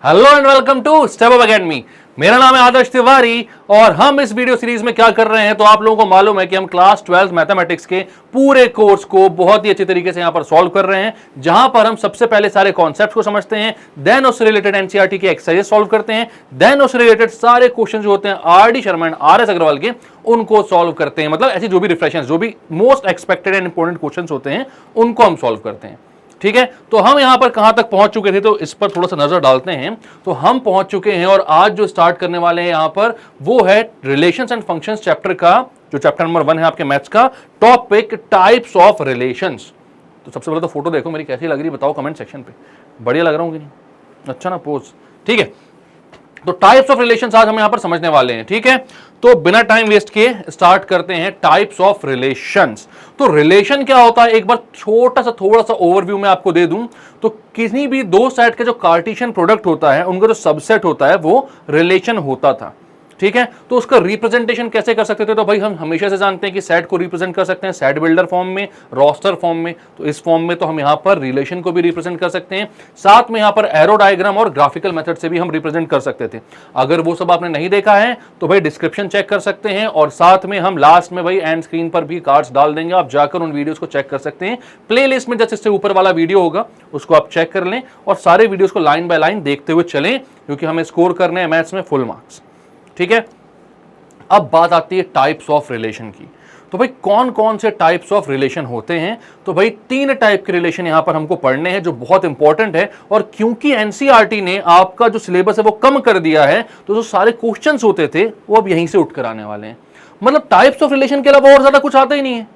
Hello and welcome to step up academy. मेरा नाम है आदर्श तिवारी और हम इस वीडियो सीरीज में क्या कर रहे हैं तो आप लोगों को मालूम है कि हम क्लास 12 मैथमेटिक्स के पूरे कोर्स को बहुत ही अच्छे तरीके से यहां पर सॉल्व कर रहे हैं, जहां पर हम सबसे पहले सारे कॉन्सेप्ट्स को समझते हैं, देन उससे रिलेटेड एनसीईआरटी के एक्सरसाइज सॉल्व करते हैं, देन उससे रिलेटेड सारे क्वेश्चन जो होते हैं R D. Sharma and R S. Agarwal के उनको सॉल्व करते हैं। मतलब ऐसी जो भी रिफ्लेक्शन, जो भी most expected and important question होते हैं उनको हम सॉल्व करते हैं। ठीक है, तो हम यहां पर कहां तक पहुंच चुके थे तो इस पर थोड़ा सा नजर डालते हैं। तो हम पहुंच चुके हैं और आज जो स्टार्ट करने वाले हैं यहां पर वो है रिलेशंस एंड फंक्शंस चैप्टर का, जो चैप्टर नंबर 1 है आपके मैथ्स का, टॉपिक टाइप्स ऑफ रिलेशंस। तो सबसे पहले तो फोटो देखो मेरी कैसी लग रही है, बताओ कमेंट सेक्शन पे। बढ़िया लग रहा हूं कि नहीं? अच्छा ना पोज, ठीक है। तो टाइप्स ऑफ रिलेशंस आज हम यहां पर समझने वाले हैं। ठीक है, तो बिना टाइम वेस्ट किए स्टार्ट करते हैं टाइप्स ऑफ रिलेशंस। तो रिलेशन क्या होता है एक बार छोटा सा थोड़ा सा ओवरव्यू में आपको दे दूं तो किसी भी दो सेट का जो कार्टेशियन प्रोडक्ट होता है उनका जो सबसेट होता है वो रिलेशन होता था। ठीक है, तो उसका रिप्रेजेंटेशन कैसे कर सकते थे तो भाई हम हमेशा से जानते हैं कि सेट को रिप्रेजेंट कर सकते हैं सेट बिल्डर फॉर्म में, रोस्टर फॉर्म में। तो इस फॉर्म में तो हम यहां पर रिलेशन को भी रिप्रेजेंट कर सकते हैं, साथ में यहां पर एरो डायग्राम और ग्राफिकल मेथड से भी हम रिप्रेजेंट कर सकते थे। अगर वो सब आपने नहीं देखा है तो भाई डिस्क्रिप्शन चेक कर सकते हैं और साथ में हम लास्ट में भाई एंड स्क्रीन पर भी कार्ड्स डाल देंगे, आप जाकर उन वीडियोस को चेक कर सकते हैं। प्ले लिस्ट में जैसे इससे ऊपर वाला वीडियो होगा उसको आप चेक कर लें और सारे वीडियोस को लाइन बाय लाइन देखते हुए चलें, क्योंकि हमें स्कोर करने हैं मैथ्स में फुल मार्क्स। ठीक है, अब बात आती है टाइप्स ऑफ रिलेशन की। तो भाई कौन कौन से टाइप्स ऑफ रिलेशन होते हैं तो भाई 3 टाइप के रिलेशन यहां पर हमको पढ़ने हैं जो बहुत इंपॉर्टेंट है। और क्योंकि एनसीईआरटी ने आपका जो सिलेबस है वो कम कर दिया है तो जो सारे क्वेश्चंस होते थे वो अब यहीं से उठकर आने वाले हैं। मतलब टाइप्स ऑफ रिलेशन के अलावा और ज्यादा कुछ आता ही नहीं है।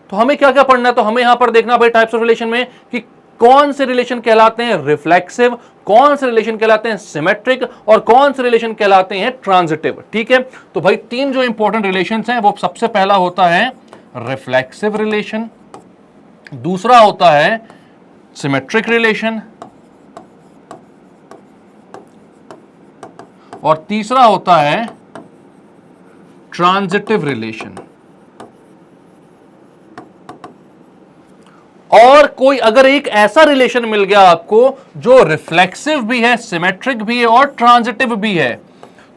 तो हमें क्या क्या पढ़ना है तो हमें यहां पर देखना भाई टाइप्स ऑफ रिलेशन में कि कौन से रिलेशन कहलाते हैं रिफ्लेक्सिव, कौन से रिलेशन कहलाते हैं सिमेट्रिक और कौन से रिलेशन कहलाते हैं ट्रांजिटिव। ठीक है, तो भाई 3 जो इंपॉर्टेंट रिलेशंस हैं वो सबसे पहला होता है रिफ्लेक्सिव रिलेशन, दूसरा होता है सिमेट्रिक रिलेशन और तीसरा होता है ट्रांजिटिव रिलेशन। और कोई अगर एक ऐसा रिलेशन मिल गया आपको जो रिफ्लेक्सिव भी है, सिमेट्रिक भी है और ट्रांजिटिव भी है,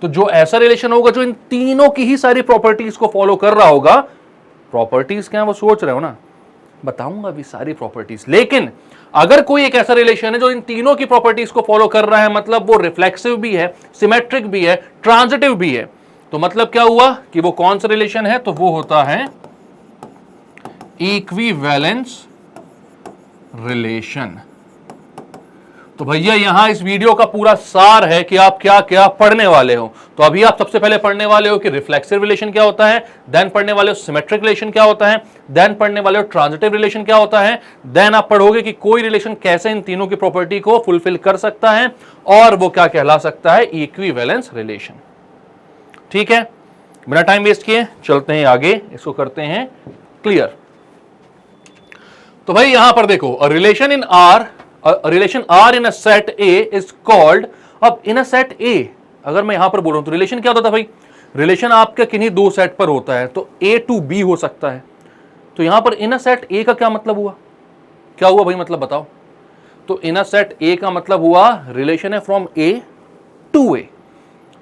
तो जो ऐसा रिलेशन होगा जो इन तीनों की ही सारी प्रॉपर्टीज को फॉलो कर रहा होगा। प्रॉपर्टीज क्या है वो सोच रहे हो ना, बताऊंगा अभी सारी प्रॉपर्टीज। लेकिन अगर कोई एक ऐसा रिलेशन है जो इन तीनों की प्रॉपर्टीज को फॉलो कर रहा है, मतलब वो रिफ्लेक्सिव भी है, सिमेट्रिक भी है, ट्रांजिटिव भी है, तो मतलब क्या हुआ कि वो कौन सा रिलेशन है तो वो होता है इक्विवेलेंस रिलेशन। तो भैया यहां इस वीडियो का पूरा सार है कि आप क्या क्या पढ़ने वाले हो। तो अभी आप सबसे पहले पढ़ने वाले हो कि रिफ्लेक्सिव रिलेशन क्या होता है, देन पढ़ने वाले हो सिमेट्रिक रिलेशन क्या होता है, देन पढ़ने वाले हो ट्रांजिटिव रिलेशन क्या होता है, देन आप पढ़ोगे कि कोई रिलेशन कैसे इन तीनों की प्रॉपर्टी को फुलफिल कर सकता है और वो क्या कहला सकता है, इक्विवेलेंस रिलेशन। ठीक है, बिना टाइम वेस्ट किए चलते हैं आगे, इसको करते हैं क्लियर। तो भाई यहां पर देखो relation in R in a set A is called. अब इन अ सेट ए अगर मैं यहां पर बोल रहा हूं तो रिलेशन क्या होता था भाई, रिलेशन आपके किन्हीं दो सेट पर होता है तो ए टू बी हो सकता है। तो यहां पर इन अ सेट ए का क्या मतलब हुआ, क्या हुआ भाई मतलब बताओ। तो इन अ सेट ए का मतलब हुआ रिलेशन है फ्रॉम ए टू ए,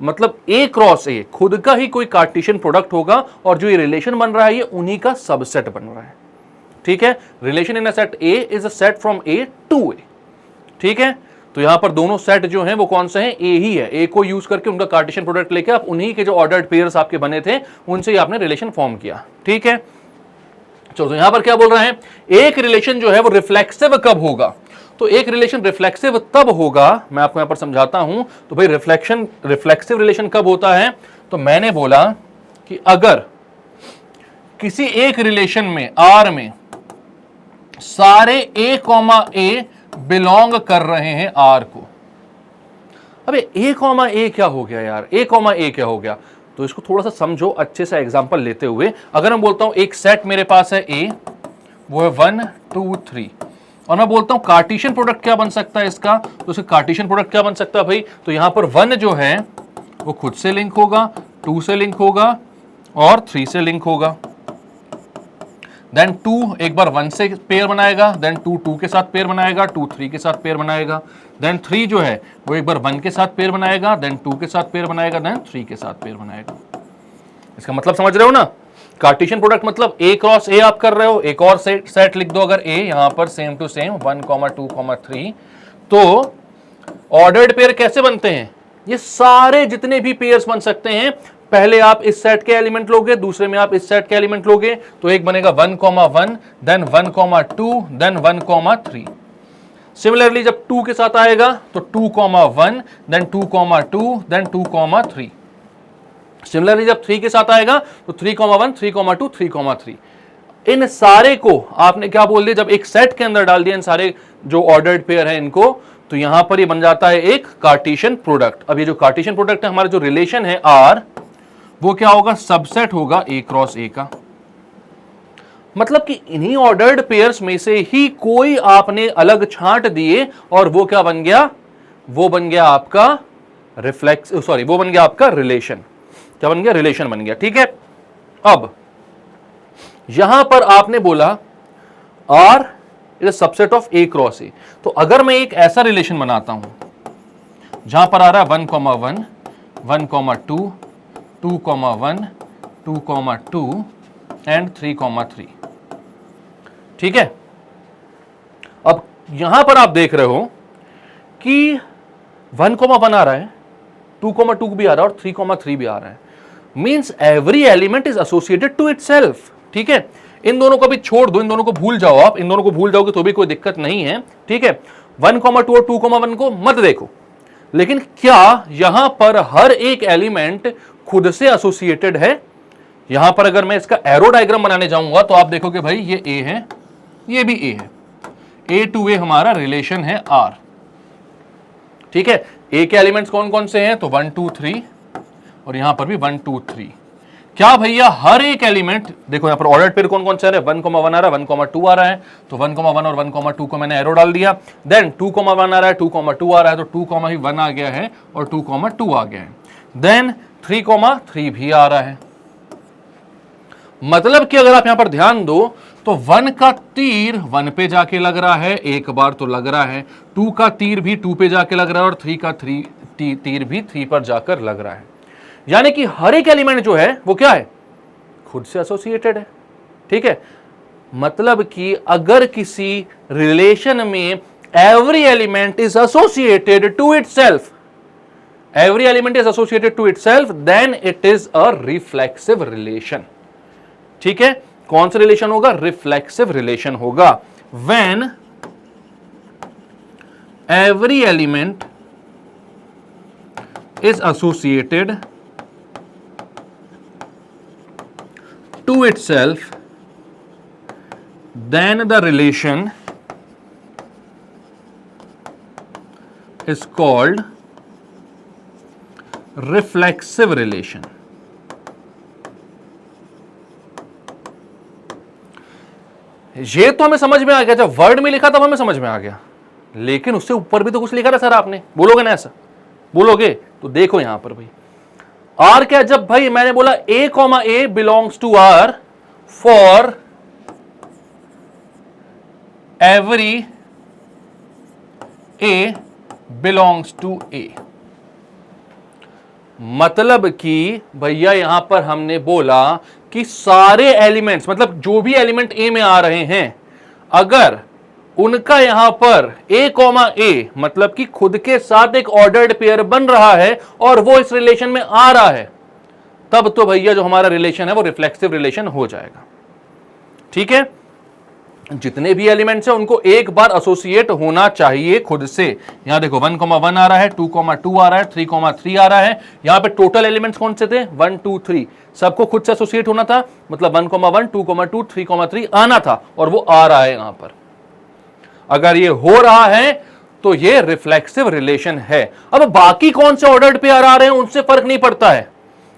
मतलब ए क्रॉस ए खुद का ही कोई कार्टेशियन प्रोडक्ट होगा और जो ये रिलेशन बन रहा है ये उन्हीं का सबसेट बन रहा है। ठीक है, relation in a set A is a set from A to A. ठीक है, तो यहां पर दोनों सेट जो हैं वो कौन से हैं, ए ही है। ए को यूज करके उनका कार्टेशियन प्रोडक्ट लेके आप उन्हीं के जो ऑर्डर्ड पेयर्स आपके बने थे उनसे ही आपने रिलेशन फॉर्म किया। ठीक है, चलो तो यहां पर क्या बोल रहे हैं, एक रिलेशन जो है वो रिफ्लेक्सिव कब होगा। तो एक रिलेशन रिफ्लेक्सिव तब होगा, मैं आपको यहां पर समझाता हूं। तो भाई रिफ्लेक्सिव रिलेशन कब होता है, तो मैंने बोला कि अगर किसी एक रिलेशन में आर में सारे ए कॉमा ए बिलोंग कर रहे हैं आर को। अबे ए कॉमा ए क्या हो गया यार, ए कॉमा ए क्या हो गया, तो इसको थोड़ा सा समझो अच्छे से एग्जांपल लेते हुए। अगर मैं बोलता हूं एक सेट मेरे पास है ए, वो है 1 2 3, और मैं बोलता हूं कार्टेशियन प्रोडक्ट क्या बन सकता है इसका, तो इसका कार्टेशियन प्रोडक्ट क्या बन सकता है भाई, तो यहां पर 1 जो है वो खुद से लिंक होगा, 2 से लिंक होगा और 3 से लिंक होगा। देन 2 एक बार 1 से पेयर बनाएगा, देन 2 2 के साथ पेयर बनाएगा, 2 3 के साथ पेयर बनाएगा, देन 3 जो है वो एक बार 1 के साथ पेयर बनाएगा, देन 2 के साथ पेयर बनाएगा, देन 3 के साथ पेयर बनाएगा। इसका मतलब समझ रहे हो ना? कार्टेशियन प्रोडक्ट मतलब A क्रॉस A आप कर रहे हो, एक और सेट लिख दो अगर A यहां पर सेम टू सेम 1, 2, 3, तो ऑर्डर्ड पेयर कैसे बनते हैं? ये सारे जितने भी पेयर्स बन सकते हैं, पहले आप इस सेट के एलिमेंट लोगे, दूसरे में आप इस सेट के एलिमेंट लोगे, तो एक बनेगा 1, 1, देन 1, 2, देन 1, 3। सिमिलरली जब 2 के साथ आएगा तो 2, 1, देन 2, 2, देन 2, 3। सिमिलरली जब 3 के साथ आएगा तो 3, 1, 3, 2, 3, 3। इन सारे को आपने क्या बोल दिया, जब एक सेट के अंदर डाल दिया इन सारे जो ऑर्डर्ड पेयर है इनको, तो यहां पर ये बन जाता है एक कार्टेशियन प्रोडक्ट। अब ये जो कार्टेशियन प्रोडक्ट है, हमारा जो रिलेशन है R, वो क्या होगा? सबसेट होगा A क्रॉस A का। मतलब कि इन्हीं ऑर्डर्ड पेयर्स में से ही कोई आपने अलग छांट दिए और वो क्या बन गया? वो बन गया आपका वो बन गया आपका रिलेशन। क्या बन गया? रिलेशन बन गया। ठीक है, अब यहां पर आपने बोला R is subset of A cross A, तो अगर मैं एक ऐसा रिलेशन बनाता हूं जहां पर आ रहा है 1, 1, 1, 2, 2, 1, 2, 2 एंड 3, 3। ठीक है, अब यहां पर आप देख रहे हो कि 1, 1 आ रहा है, 2, 2 भी आ रहा है और 3, 3 भी आ रहा है। Means every element is associated to itself. ठीक है, इन दोनों को भी छोड़ दो, इन दोनों को भूल जाओ, आप इन दोनों को भूल जाओगे तो भी कोई दिक्कत नहीं है। ठीक है, 1, 2 और 2, 1 को मत देखो, लेकिन क्या यहां पर हर एक एलिमेंट खुद से एसोसिएटेड है? यहां पर अगर मैं इसका एरो डायग्राम बनाने जाऊंगा तो आप देखोगे भाई ये A है, ये भी A है, A to A हमारा रिलेशन है R। ठीक है, A के एलिमेंट्स कौन कौन से हैं? तो 1, 2, 3 और यहां पर भी 1, 2, 3। क्या भैया हर एक एलिमेंट देखो, यहां पर ऑर्डर्ड पेयर कौन कौन से आ रहे हैं? 1, 1 आ रहा है, 1, 2 आ रहा है, तो 1, 1 और 1, 2 को मैंने एरो डाल दिया। देन 2, 1 आ रहा है, 2, 2 आ रहा है, तो 2, 1 आ गया है और 2, 2 आ गया है। देन 3, 3 भी आ रहा है। मतलब कि अगर आप यहां पर ध्यान दो तो 1 का तीर 1 पे जाके लग रहा है, एक बार तो लग रहा है, 2 का तीर भी 2 पे जाके लग रहा है और 3 का तीर भी 3 पर जाकर लग रहा है। यानी कि हर एक एलिमेंट जो है वो क्या है? खुद से एसोसिएटेड है। ठीक है, मतलब कि अगर किसी रिलेशन में every element is associated to itself, every element is associated to itself, then it is a reflexive relation। ठीक है, कौन सा रिलेशन होगा? रिफ्लेक्सिव रिलेशन होगा। when every element is associated to itself, then the relation is called reflexive relation. ये तो हमें समझ में आ गया, जब वर्ड में लिखा तब हमें समझ में आ गया, लेकिन उससे ऊपर भी तो कुछ लिखा था सर आपने, बोलोगे ना ऐसा? बोलोगे तो देखो यहां पर भाई आर क्या, जब भाई मैंने बोला A, belongs to R for every A belongs to A, मतलब कि भैया यहां पर हमने बोला कि सारे एलिमेंट्स, मतलब जो भी एलिमेंट A में आ रहे हैं, अगर उनका यहां पर A, मतलब कि खुद के साथ एक ऑर्डर्ड पेयर बन रहा है और वो इस रिलेशन में आ रहा है, तब तो भैया जो हमारा रिलेशन है वो रिफ्लेक्सिव रिलेशन हो जाएगा। ठीक है, जितने भी एलिमेंट्स हैं उनको एक बार एसोसिएट होना चाहिए खुद से। यहां देखो 1, 1 आ रहा है, 2, 2 आ रहा है, 3, 3 आ रहा है। यहां पे टोटल एलिमेंट्स कौन से थे? 1, 2, 3, सबको खुद से एसोसिएट होना था, मतलब 1, 1, 2, 2, 3, 3 आना था और वो आ रहा है यहां पर। अगर ये हो रहा है तो ये रिफ्लेक्सिव रिलेशन है। अब बाकी कौन से ऑर्डर्ड पेयर आ रहे हैं उनसे फर्क नहीं पड़ता है,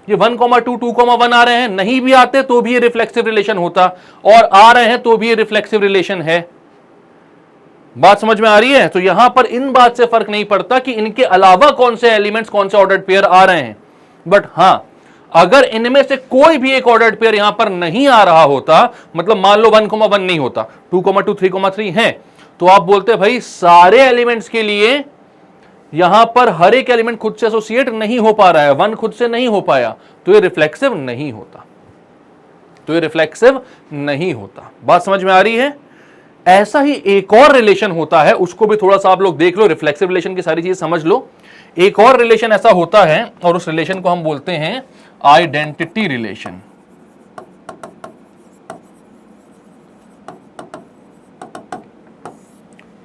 ये 1, 2, 2, 1 आ रहे हैं, नहीं भी आते तो भी ये रिफ्लेक्सिव रिलेशन होता, और आ रहे हैं तो भी ये रिफ्लेक्सिव रिलेशन है। बात समझ में आ रही है? तो यहां पर इन बात से फर्क नहीं पड़ता कि इनके अलावा कौन से एलिमेंट्स, कौन से ऑर्डर्ड पेयर आ रहे हैं। बट हां, अगर इनमें से कोई भी एक ऑर्डर्ड पेयर यहां पर नहीं आ रहा होता, मतलब मान लो 1,1 नहीं होता, 2,2 3,3 है, तो आप बोलते भाई सारे एलिमेंट्स के लिए यहां पर हर एक एलिमेंट खुद से एसोसिएट नहीं हो पा रहा है, 1 खुद से नहीं हो पाया, तो ये रिफ्लेक्सिव नहीं होता, तो ये रिफ्लेक्सिव नहीं होता। बात समझ में आ रही है? ऐसा ही एक और रिलेशन होता है, उसको भी थोड़ा सा आप लोग देख लो, रिफ्लेक्सिव रिलेशन की सारी चीजें समझ लो। एक और रिलेशन ऐसा होता है और उस रिलेशन को हम बोलते हैं आइडेंटिटी रिलेशन।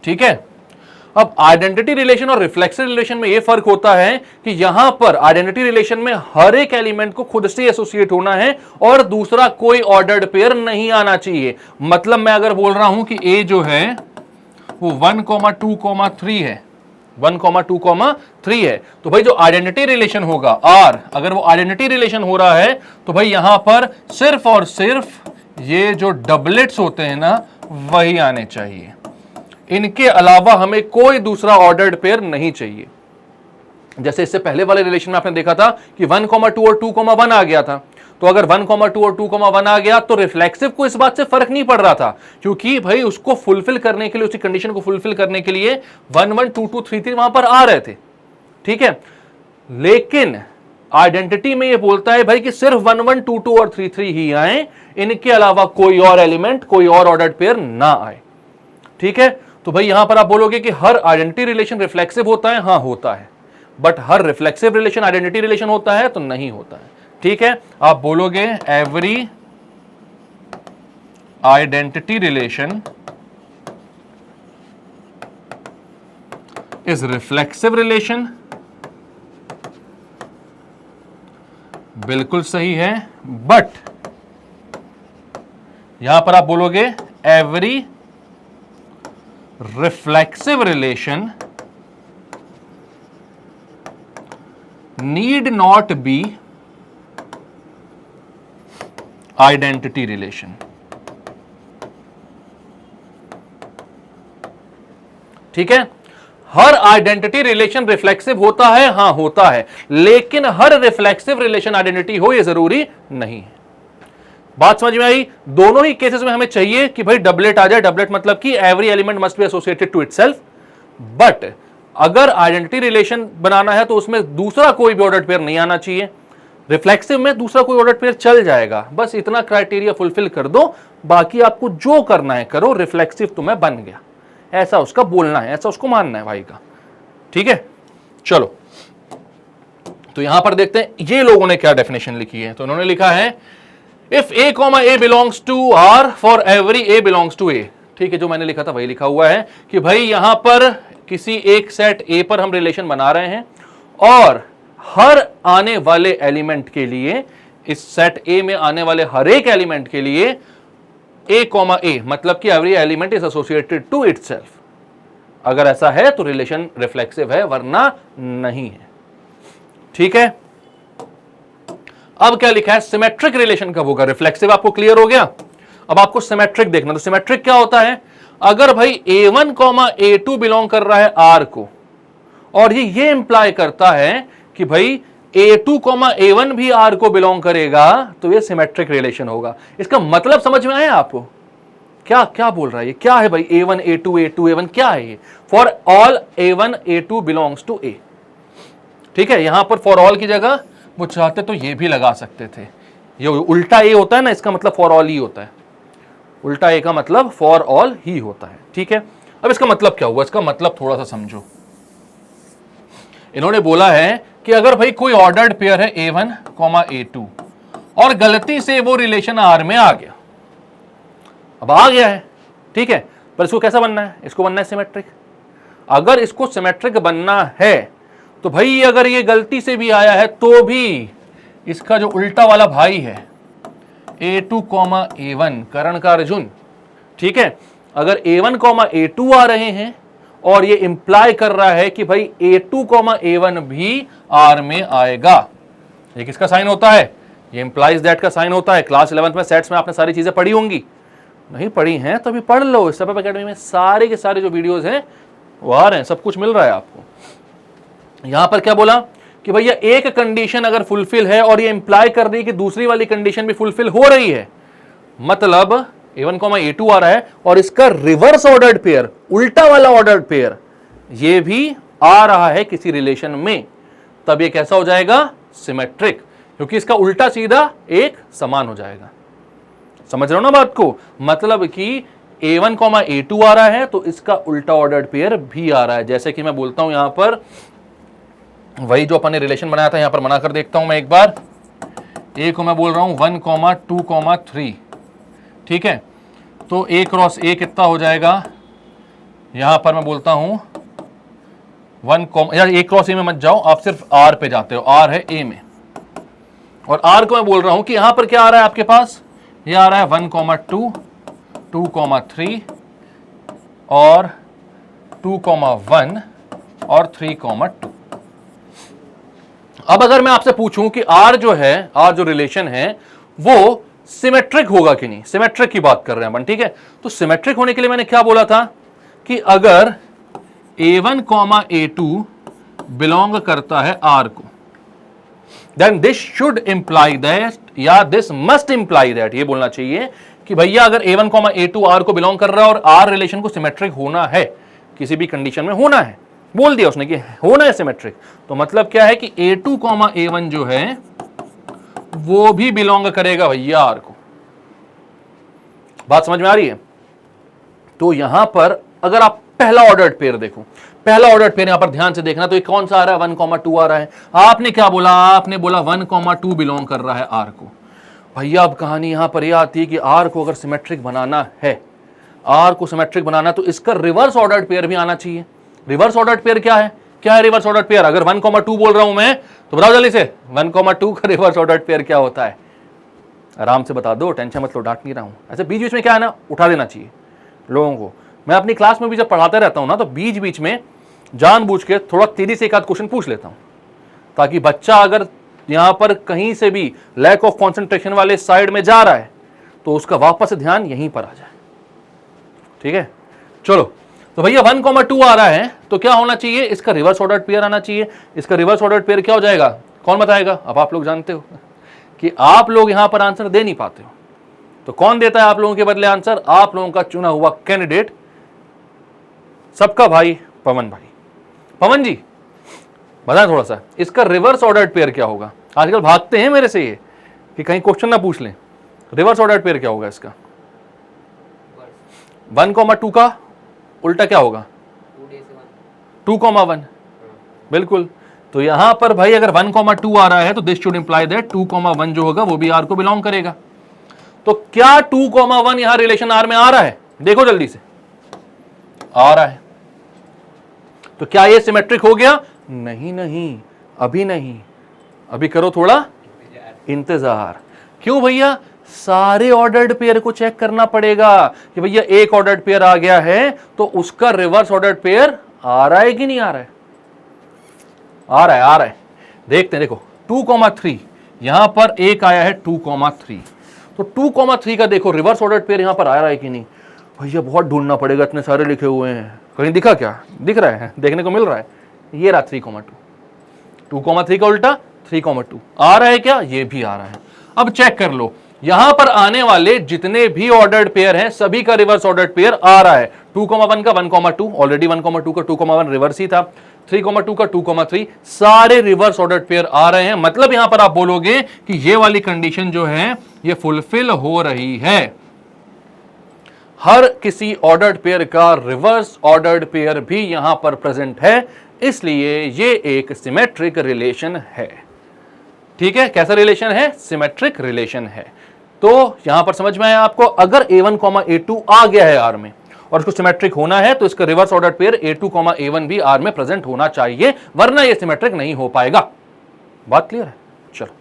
ठीक है, अब आइडेंटिटी रिलेशन और रिफ्लेक्सिव रिलेशन में यह फर्क होता है कि यहां पर आइडेंटिटी रिलेशन में हर एक एलिमेंट को खुद से एसोसिएट होना है और दूसरा कोई ऑर्डर्ड पेयर नहीं आना चाहिए। मतलब मैं अगर बोल रहा हूं कि ए जो है वो 1,2,3 है, 1,2,3 है, तो भाई जो आइडेंटिटी रिलेशन होगा आर, अगर वो आइडेंटिटी रिलेशन हो रहा है तो भाई यहां पर सिर्फ और सिर्फ ये जो डबलेट्स होते हैं ना वही आने चाहिए, इनके अलावा हमें कोई दूसरा ऑर्डर्ड पेयर नहीं चाहिए। जैसे इससे पहले वाले रिलेशन में आपने देखा था कि 1,2 और 2,1 आ गया था, तो अगर 1,2 और 2,1 आ गया तो रिफ्लेक्सिव को इस बात से फर्क नहीं पड़ रहा था, क्योंकि भाई उसको फुलफिल करने के लिए, उसी कंडीशन को फुलफिल करने के लिए 1, 1, 2, 2, 3, 3 वहां पर आ रहे थे। ठीक है, लेकिन आइडेंटिटी में ये बोलता है भाई कि सिर्फ 1, 1, 2, 2 और 3, 3 ही आए, इनके अलावा कोई और एलिमेंट, कोई और ऑर्डर्ड पेयर ना आए। ठीक है, तो भाई यहां पर आप बोलोगे कि हर आइडेंटिटी रिलेशन रिफ्लेक्सिव होता है, हां होता है, but her reflexive relation identity relation होता है तो नहीं होता है। ठीक है, आप बोलोगे every identity relation is reflexive relation, बिल्कुल सही है, बट यहां पर आप बोलोगे every reflexive relation need not be identity relation। ठीक है, हर आइडेंटिटी रिलेशन रिफ्लेक्सिव होता है, हां होता है, लेकिन हर रिफ्लेक्सिव रिलेशन आइडेंटिटी हो यह जरूरी नहीं है। बात समझ में आई? दोनों ही केसेस में हमें चाहिए कि भाई डबलेट आ जाए, डबलेट मतलब कि every element must be associated to itself, but अगर आइडेंटिटी रिलेशन बनाना है तो उसमें दूसरा कोई भी ऑर्डर्ड पेयर नहीं आना चाहिए। रिफ्लेक्सिव में दूसरा कोई ऑर्डर्ड पेयर चल जाएगा, बस इतना क्राइटेरिया फुलफिल कर दो, बाकी आपको जो करना है करो, रिफ्लेक्सिव तुम्हें बन गया, ऐसा उसका बोलना है, ऐसा उसको मानना है भाई का। ठीक है, चलो तो यहां पर देखते हैं ये लोगों ने क्या डेफिनेशन लिखी है। तो उन्होंने लिखा है if a, a belongs to R for every a belongs to A। ठीक है, जो मैंने लिखा था वही लिखा हुआ है कि भाई यहां पर किसी एक सेट A पर हम रिलेशन बना रहे हैं और हर आने वाले एलिमेंट के लिए, इस सेट A में आने वाले हर एक एलिमेंट के लिए a, a मतलब कि every element is associated to itself. अगर ऐसा है तो रिलेशन रिफ्लेक्सिव है, वरना नहीं है। ठीक है, अब क्या लिखा है, सिमेट्रिक रिलेशन कब होगा? रिफ्लेक्सिव आपको क्लियर हो गया, अब आपको सिमेट्रिक देखना। तो सिमेट्रिक क्या होता है? अगर भाई a1, a2 बिलोंग कर रहा है R को और ये इंप्लाई करता है कि भाई a2, a1 भी R को बिलोंग करेगा, तो ये सिमेट्रिक रिलेशन होगा। इसका मतलब समझ में आया आपको? क्या क्या बोल रहा है ये? क्या है भाई a1, a2, a2, a1 क्या है ये? For all a1, a2 belongs to a। ठीक है, यहां पर फॉर ऑल की जगह वो चाहते तो ये भी लगा सकते थे, ये उल्टा ए होता है ना, इसका मतलब फॉर ऑल ही होता है, उल्टा ए का मतलब फॉर ऑल ही होता है। ठीक है, अब इसका मतलब क्या हुआ? इसका मतलब थोड़ा सा समझो। इन्होंने बोला है कि अगर भाई कोई ऑर्डर्ड पेयर है a1, a2 और गलती से वो रिलेशन R में आ गया, अब आ गया है, ठीक है, पर इसको कैसा बनना है? इसको बनना है सिमेट्रिक। अगर इसको सिमेट्रिक बनना है तो भाई अगर ये गलती से भी आया है तो भी इसका जो उल्टा वाला भाई है a2, a1 करण का अर्जुन, ठीक है, अगर a1, a2 आ रहे हैं और ये इंप्लाई कर रहा है कि भाई a2, a1 भी R में आएगा, ये किसका साइन होता है? ये इंप्लाइज दैट का साइन होता है। क्लास 11th में सेट्स में आपने सारी चीजें पढ़ी होंगी, नहीं पढ़ी हैं तो अभी पढ़ लो। स्टेप अप एकेडमी में सारे के सारे जो वीडियोस हैं वो आ रहे हैं, सब कुछ मिल रहा है आपको। यहां पर क्या बोला कि भैया एक कंडीशन अगर फुलफिल है और ये इंप्लाई कर रही है कि दूसरी वाली कंडीशन भी फुलफिल हो रही है, मतलब A1, A2 आ रहा है और इसका रिवर्स ऑर्डर्ड पेयर, उल्टा वाला ऑर्डर्ड पेयर, ये भी आ रहा है किसी रिलेशन में, तब ये कैसा हो जाएगा? सिमेट्रिक, क्योंकि इसका उल्टा सीधा एक समान हो जाएगा। समझ रहे हो ना बात को? मतलब कि A1, A2 आ रहा है तो इसका उल्टा ऑर्डर्ड पेयर भी आ रहा है। जैसे कि मैं बोलता हूं यहां पर वही जो अपन ने रिलेशन बनाया था, यहां पर बना कर देखता हूं मैं एक बार। A को मैं बोल रहा हूं 1, 2, 3, ठीक है, तो A क्रॉस A कितना हो जाएगा? यहां पर मैं बोलता हूं 1, यार A क्रॉस A में मत जाओ, आप सिर्फ R पे जाते हो, R है A में, और R को मैं बोल रहा हूं कि यहां पर क्या आ रहा है आपके पास? ये आ रहा है 1, 2, 2, 3 और 2, 1 और 3, 2। अब अगर मैं आपसे पूछूं कि R जो है, R जो रिलेशन है वो सिमेट्रिक होगा कि नहीं, सिमेट्रिक की बात कर रहे हैं अपन, ठीक है, तो सिमेट्रिक होने के लिए मैंने क्या बोला था कि अगर A1, A2 बिलोंग करता है R को, then this should imply that, या दिस मस्ट इंप्लाई दैट, ये बोलना चाहिए कि भैया अगर A1, A2 R को बिलोंग कर रहा है और R रिलेशन को सिमेट्रिक होना है, किसी भी कंडीशन में होना है, बोल दिया उसने कि होना है सिमेट्रिक, तो मतलब क्या है कि A2, A1 जो है वो भी बिलोंग करेगा भैया R को। बात समझ में आ रही है? तो यहां पर अगर आप पहला ऑर्डर्ड पेयर देखो, पहला ऑर्डर्ड पेयर यहां पर ध्यान से देखना, तो ये कौन सा आ रहा है? 1, 2 आ रहा है। आपने क्या बोला? आपने बोला 1, 2 बिलोंग कर रहा है R को। भैया अब कहानी यहां पर यह आती है कि R को अगर सिमेट्रिक बनाना है, R को सिमेट्रिक बनाना, तो इसका रिवर्स ऑर्डर्ड पेयर भी आना चाहिए। रिवर्स ऑर्डर्ड पेयर क्या है? क्या है रिवर्स ऑर्डर्ड पेयर? अगर 1, 2 बोल रहा हूं मैं, तो बताओ जल्दी से 1, 2 का रिवर्स ऑर्डर्ड पेयर क्या होता है? आराम से बता दो, टेंशन मत लो, डांट नहीं रहा हूं। ऐसे बीच बीच में क्या है ना, उठा देना चाहिए लोगों को। मैं अपनी क्लास में भी जब पढ़ाते रहता हूं ना, तो बीच बीच में जानबूझ के थोड़ा तेजी से एक आध क्वेश्चन पूछ लेता हूं, ताकि बच्चा अगर यहां पर कहीं से भी लैक ऑफ कंसंट्रेशन वाले साइड में जा रहा है तो उसका वापस से ध्यान यहीं पर आ जाए। ठीक है, चलो, तो भैया 1, 2 आ रहा है तो क्या होना चाहिए? इसका रिवर्स ऑर्डर्ड पेयर आना चाहिए। इसका रिवर्स ऑर्डर्ड पेयर क्या हो जाएगा? कौन बताएगा? अब आप लोग जानते हो कि आप लोग यहां पर आंसर दे नहीं पाते हो, तो कौन देता है आप लोगों के बदले आंसर? आप लोगों का चुना हुआ कैंडिडेट, सबका भाई पवन भाई। पवन जी बताएं थोड़ा सा, इसका रिवर्स ऑर्डर्ड पेयर क्या होगा? आजकल भागते हैं मेरे से ये कि कहीं क्वेश्चन ना पूछ लें। रिवर्स ऑर्डर्ड पेयर क्या होगा इसका? 1, 2 का उल्टा क्या होगा? 2, 1। बिल्कुल, तो यहां पर भाई अगर 1, 2 आ रहा है तो दिस शुड इंप्लाई दैट 2, 1 जो होगा वो भी R को बिलोंग करेगा। तो क्या 2, 1 यहां रिलेशन R में आ रहा है? देखो जल्दी से, आ रहा है। तो क्या ये सिमेट्रिक हो गया? नहीं नहीं, अभी नहीं, अभी करो थोड़ा इंतजार। क्यों भैया? सारे ऑर्डर्ड पेयर को चेक करना पड़ेगा कि भैया एक ऑर्डर्ड पेयर आ गया है तो उसका रिवर्स ऑर्डर्ड पेयर आ रहा है कि नहीं आ रहा है? आ रहा है, आ रहा है। देखते हैं, देखो 2, 3 यहां पर एक आया है 2, 3, तो 2, 3 का देखो रिवर्स ऑर्डर्ड पेयर यहां पर आ रहा है कि नहीं? भैया बहुत ढूंढना पड़ेगा, इतने सारे लिखे हुए हैं, कहीं दिखा क्या? दिख रहा है, देखने को मिल रहा है, ये रहा 3, 2, 2, 3 का उल्टा 3, 2 आ रहा है क्या? ये भी आ रहा है। अब चेक कर लो, यहां पर आने वाले जितने भी ऑर्डर्ड पेयर हैं सभी का रिवर्स ऑर्डर्ड पेयर आ रहा है। 2, 1 का 1, 2 ऑलरेडी 1, 2 का 2, 1 रिवर्स ही था। 3, 2 का 2, 3 सारे रिवर्स ऑर्डर्ड पेयर आ रहे हैं। मतलब यहां पर आप बोलोगे कि ये वाली कंडीशन जो है ये फुलफिल हो रही है। हर किसी ऑर्डर्ड पेयर का रिवर्स ऑर्डर्ड पेयर भी यहां पर प्रेजेंट है, इसलिए ये एक सिमेट्रिक रिलेशन है। ठीक है, कैसा रिलेशन है? सिमेट्रिक रिलेशन है। तो यहां पर समझ में आया आपको? अगर A1, A2 आ गया है R में और इसको सिमेट्रिक होना है तो इसका reverse order pair A2, A1 भी R में प्रेजेंट होना चाहिए, वरना यह सिमेट्रिक नहीं हो पाएगा। बात क्लियर है? चलो,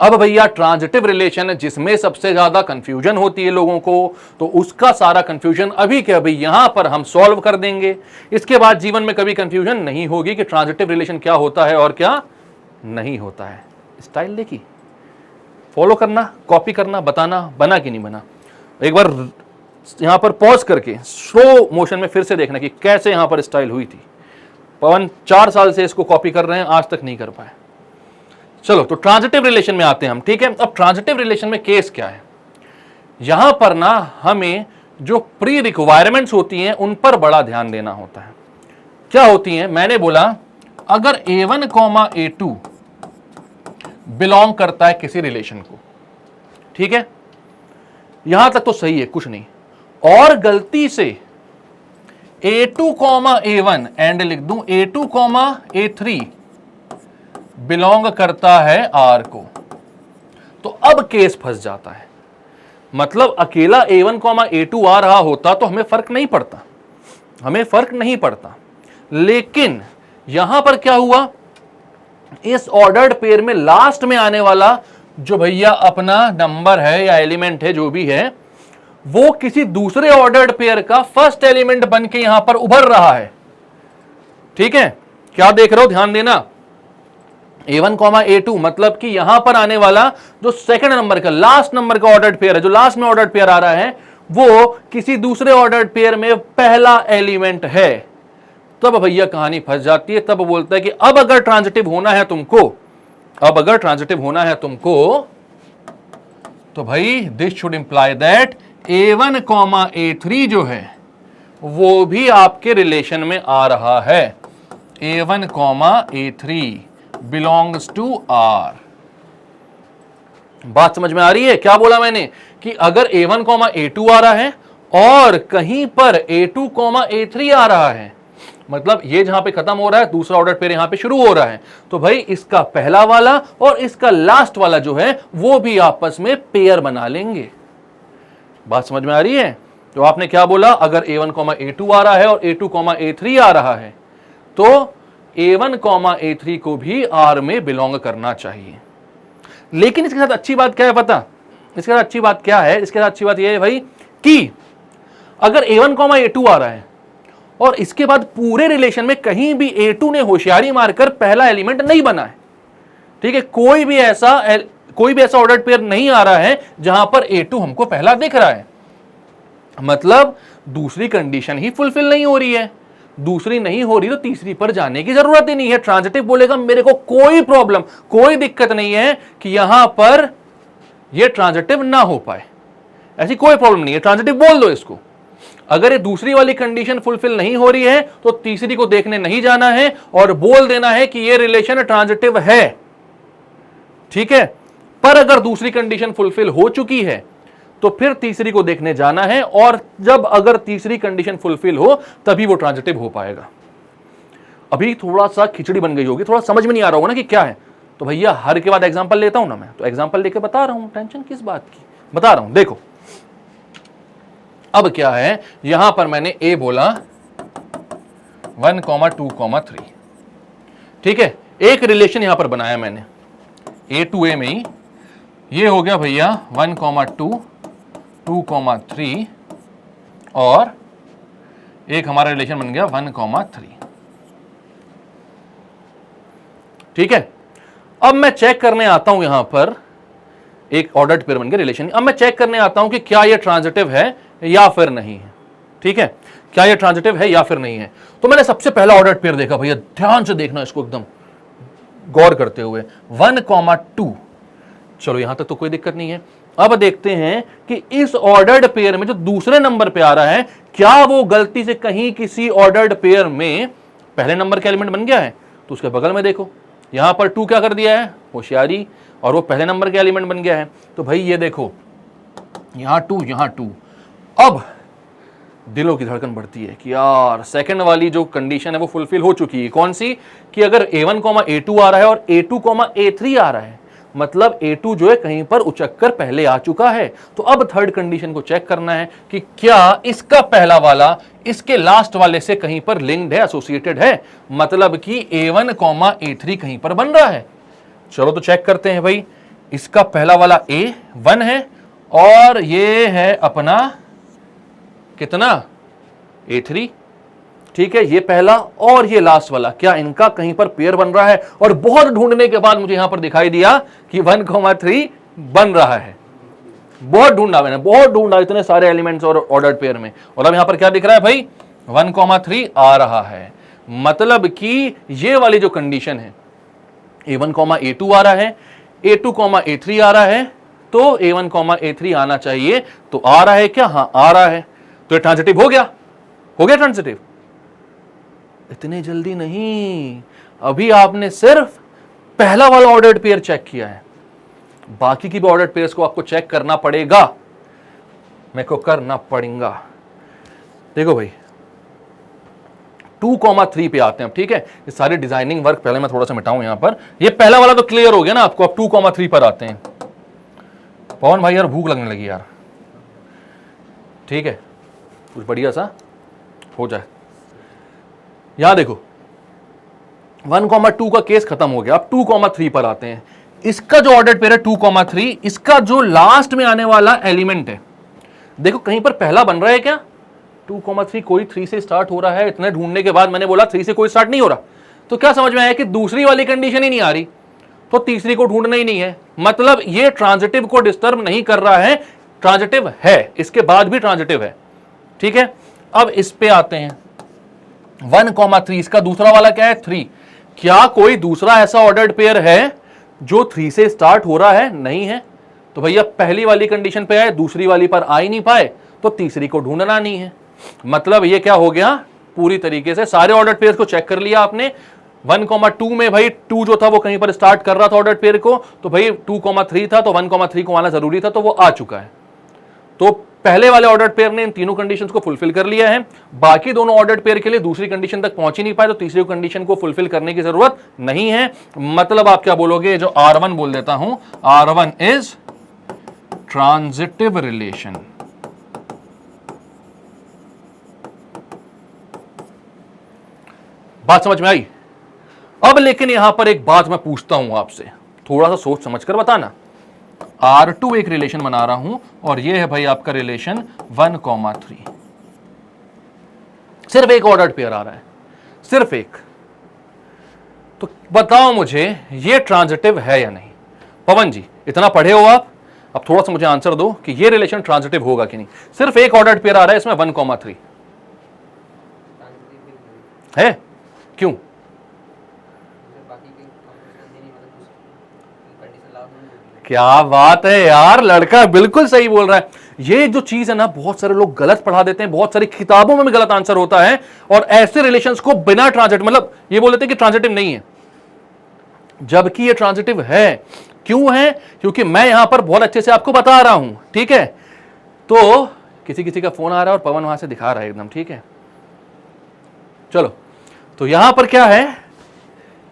अब भैया ट्रांजिटिव रिलेशन जिसमें सबसे ज्यादा कंफ्यूजन होती है लोगों को, तो उसका सारा कंफ्यूजन अभी के अभी यहां पर हम सॉल्व कर देंगे। इसके बाद जीवन में कभी कंफ्यूजन नहीं होगी कि ट्रांजिटिव रिलेशन क्या होता है और क्या नहीं होता है। स्टाइल देखी, फॉलो करना, कॉपी करना, बताना बना कि नहीं बना। एक बार यहां पर पॉज करके स्लो मोशन में फिर से देखना कि कैसे यहां पर स्टाइल हुई थी। पवन 4 साल से इसको कॉपी कर रहे हैं, आज तक नहीं कर पाए। चलो तो ट्रांजिटिव रिलेशन में आते हैं हम, ठीक है। अब ट्रांजिटिव रिलेशन में केस क्या है, यहां पर ना हमें जो प्री रिक्वायरमेंट्स होती हैं उन पर बड़ा ध्यान देना होता है। क्या होती हैं, मैंने बोला अगर A1, A2 बिलोंग करता है किसी रिलेशन को, ठीक है, यहां तक तो सही है, कुछ नहीं, और गलती से A2, A1 एंड लिख दूं A2, A3 बिलोंग करता है R को, तो अब केस फंस जाता है। मतलब अकेला A1, A2 आ रहा होता तो हमें फर्क नहीं पड़ता, हमें फर्क नहीं पड़ता, लेकिन यहां पर क्या हुआ, इस ऑर्डर्ड पेयर में लास्ट में आने वाला जो भैया अपना नंबर है या एलिमेंट है जो भी है, वो किसी दूसरे ऑर्डर्ड पेयर का फर्स्ट एलिमेंट बन के यहां पर उभर रहा है। ठीक है, क्या देख रहे हो, ध्यान देना। A1, A2 मतलब कि यहां पर आने वाला जो सेकंड नंबर का लास्ट नंबर का ऑर्डर्ड पेयर है, जो लास्ट में ऑर्डर्ड पेयर आ रहा है, वो किसी दूसरे ऑर्डर्ड पेयर में पहला एलिमेंट है। तब भैया कहानी फंस जाती है। तब बोलता है कि अब अगर ट्रांजिटिव होना है तुमको, अब अगर ट्रांजिटिव होना है तुमको, तो भाई this should imply that A1, A3 जो है वो भी आपके रिलेशन में आ रहा है। A1, A3 belongs to R। बात समझ में आ रही है? क्या बोला मैंने कि अगर A1, A2 आ रहा है और कहीं पर A2, A3 आ रहा है, मतलब ये जहां पे खत्म हो रहा है, दूसरा ऑर्डर पेयर यहां पे शुरू हो रहा है, तो भाई इसका पहला वाला और इसका लास्ट वाला जो है वो भी आपस में पेयर बना लेंगे। बात समझ में आ रही है? तो आपने क्या बोला, अगर A1, A2 आ रहा है और A2, A3 आ रहा है, तो A1, A3 को भी R में बिलोंग करना चाहिए। लेकिन इसके साथ अच्छी बात क्या है पता? इसके साथ अच्छी बात क्या है? इसके साथ अच्छी बात यह है भाई कि अगर A1, A2 आ रहा है और इसके बाद पूरे रिलेशन में कहीं भी A2 ने होशियारी मारकर पहला एलिमेंट नहीं बना है, ठीक है, कोई भी ऐसा ऑर्डर्ड पेयर नहीं आ रहा है जहां पर A2 हमको पहला दिख रहा है, मतलब दूसरी कंडीशन ही फुलफिल नहीं हो रही है। दूसरी नहीं हो रही तो तीसरी पर जाने की जरूरत ही नहीं है। ट्रांजिटिव बोलेगा मेरे को कोई प्रॉब्लम, कोई दिक्कत नहीं है कि यहां पर यह ट्रांजिटिव ना हो पाए, ऐसी कोई प्रॉब्लम नहीं है, ट्रांजिटिव बोल दो इसको। अगर ये दूसरी वाली कंडीशन फुलफिल नहीं हो रही है तो तीसरी को देखने नहीं जाना है और बोल देना है कि ये रिलेशन ट्रांजिटिव है, ठीक है। पर अगर दूसरी कंडीशन फुलफिल हो चुकी है तो फिर तीसरी को देखने जाना है, और जब अगर तीसरी कंडीशन फुलफिल हो तभी वो ट्रांजिटिव हो पाएगा। अभी थोड़ा सा खिचड़ी बन गई होगी, थोड़ा समझ में नहीं आ रहा होगा ना कि क्या है, तो भैया हर के बाद एग्जांपल लेता हूं ना मैं, तो एग्जांपल लेके बता रहा हूं, टेंशन किस बात की, बता रहा हूं। देखो अब क्या है, यहां पर मैंने A बोला 1, 2, 3, ठीक है, एक रिलेशन यहां पर बनाया मैंने A to A में ही, ये हो गया भैया 1, 2, 2, 3, और एक हमारा रिलेशन बन गया 1, 3, ठीक है। अब मैं चेक करने आता हूं, यहां पर एक ऑर्डर्ड पेयर बन गया रिलेशन। अब मैं चेक करने आता हूं कि क्या यह ट्रांजिटिव है या फिर नहीं है, ठीक है, क्या यह ट्रांजिटिव है या फिर नहीं है। तो मैंने सबसे पहला ऑर्डर्ड पेयर देखा, भैया ध्यान से देखना इसको, एकदम गौर करते हुए, 1, 2। चलो यहां तक तो कोई दिक्कत नहीं है। अब देखते हैं कि इस ऑर्डर्ड पेयर में जो दूसरे नंबर पे आ रहा है, क्या वो गलती से कहीं किसी ऑर्डर्ड पेयर में पहले नंबर का एलिमेंट बन गया है। तो उसके बगल में देखो, यहां पर 2 क्या कर दिया है, होशियारी, और वो पहले नंबर का एलिमेंट बन गया है। तो भाई ये देखो, यहां 2, यहां 2। अब दिलों की धड़कन बढ़ती है कि यार सेकंड वाली जो कंडीशन है वो फुलफिल हो चुकी है। कौन सी? कि अगर A1, A2 आ रहा है और A2, A3 आ रहा है, मतलब A2 जो है कहीं पर उचक कर पहले आ चुका है। तो अब थर्ड कंडीशन को चेक करना है कि क्या इसका पहला वाला इसके लास्ट वाले से कहीं पर लिंक्ड है, एसोसिएटेड है, मतलब कि A1, A3 कहीं पर बन रहा है। चलो तो चेक करते हैं भाई, इसका पहला वाला A1 है और ये है अपना कितना, A3, ठीक है, ये पहला और ये लास्ट वाला, क्या इनका कहीं पर पेयर बन रहा है। और बहुत ढूंढने के बाद मुझे यहां पर दिखाई दिया कि 1, 3 बन रहा है। बहुत ढूंढा मैंने, बहुत ढूंढा इतने सारे एलिमेंट्स और ऑर्डर्ड पेयर में। और अब यहां पर क्या दिख रहा है भाई, 1,3 आ रहा है। मतलब कि ये वाली जो कंडीशन है, A1, A2 आ रहा है, A2, A3 आ रहा है, तो A1, A3 आना चाहिए। तो आ रहा है क्या? हाँ आ रहा है। तो ये ट्रांजिटिव हो गया, हो गया ट्रांजिटिव। इतने जल्दी नहीं, अभी आपने सिर्फ पहला वाला ऑर्डर्ड पेयर चेक किया है, बाकी की भी ऑर्डर्ड पेयर्स को आपको चेक करना पड़ेगा, मेरे को करना पड़ेगा। देखो भाई 2,3 पे आते हैं अब, ठीक है। ये सारी डिजाइनिंग वर्क पहले मैं थोड़ा सा मिटाऊं यहां पर। ये पहला वाला तो क्लियर हो गया ना आपको। अब 2,3 पर आते हैं। पवन भाई यार भूख लगने लगी यार, ठीक है, कुछ बढ़िया सा हो जाए। यहां देखो 1,2 का केस खत्म हो गया। अब 2,3 पर आते हैं। इसका जो ऑर्डर्ड पेयर है 2,3, इसका जो लास्ट में आने वाला एलिमेंट है, देखो कहीं पर पहला बन रहा है क्या? 2,3 कोई 3 से स्टार्ट हो रहा है। इतने ढूंढने के बाद मैंने बोला 3 से कोई स्टार्ट नहीं हो रहा, तो क्या समझ में आया कि दूसरी वाली कंडीशन ही नहीं आ रही, तो तीसरी को ढूंढना ही नहीं है। मतलब ये ट्रांजिटिव को डिस्टर्ब नहीं कर रहा है, ट्रांजिटिव है, इसके बाद भी ट्रांजिटिव है, ठीक है। अब इस पे आते हैं 1,3, इसका दूसरा वाला क्या है? 3। क्या कोई दूसरा ऐसा ऑर्डर्ड पेयर है जो 3 से स्टार्ट हो रहा है? नहीं है। तो भैया पहली वाली कंडीशन पे आए, दूसरी वाली पर आ ही नहीं पाए, तो तीसरी को ढूंढना नहीं है। मतलब ये क्या हो गया, पूरी तरीके से सारे ऑर्डर्ड पेयर्स को चेक कर लिया आपने। 1,2 में भाई 2 जो था वो कहीं पर स्टार्ट कर रहा था ऑर्डर्ड पेयर को, तो भाई 2,3 था, तो 1,3 को आना जरूरी था, तो वो आ चुका है। तो पहले वाले ऑर्डर्ड पेयर ने इन तीनों कंडीशंस को फुलफिल कर लिया है। बाकी दोनों ऑर्डर्ड पेयर के लिए दूसरी कंडीशन तक पहुंच ही नहीं पाए, तो तीसरी कंडीशन को फुलफिल करने की जरूरत नहीं है। मतलब आप क्या बोलोगे, जो R1 बोल देता हूं, R1 इज ट्रांजिटिव रिलेशन। बात समझ में आई? अब लेकिन यहां पर एक बात मैं पूछता हूं आपसे, थोड़ा सा सोच समझ कर बताना। R2 एक रिलेशन बना रहा हूं और ये है भाई आपका रिलेशन 1,3। सिर्फ एक ऑर्डर्ड पेयर आ रहा है, सिर्फ एक। तो बताओ मुझे ये ट्रांजिटिव है या नहीं? पवन जी इतना पढ़े हो आप, अब थोड़ा सा मुझे आंसर दो कि ये रिलेशन ट्रांजिटिव होगा कि नहीं। सिर्फ एक ऑर्डर्ड पेयर आ रहा है इसमें 1,3 है, क्यों? क्या बात है यार, लड़का बिल्कुल सही बोल रहा है। ये जो चीज है ना, बहुत सारे लोग गलत पढ़ा देते हैं, बहुत सारी किताबों में भी गलत आंसर होता है, और ऐसे रिलेशंस को बिना ट्रांजिटिव, मतलब ये बोल देते हैं कि ट्रांजिटिव नहीं है, जबकि ये ट्रांजिटिव है। क्यों है? क्योंकि मैं यहां पर बहुत अच्छे से आपको बता रहा हूं, ठीक है। तो किसी का फोन आ रहा है और पवन वहां से दिखा रहा है एकदम, ठीक है। चलो, तो यहां पर क्या है,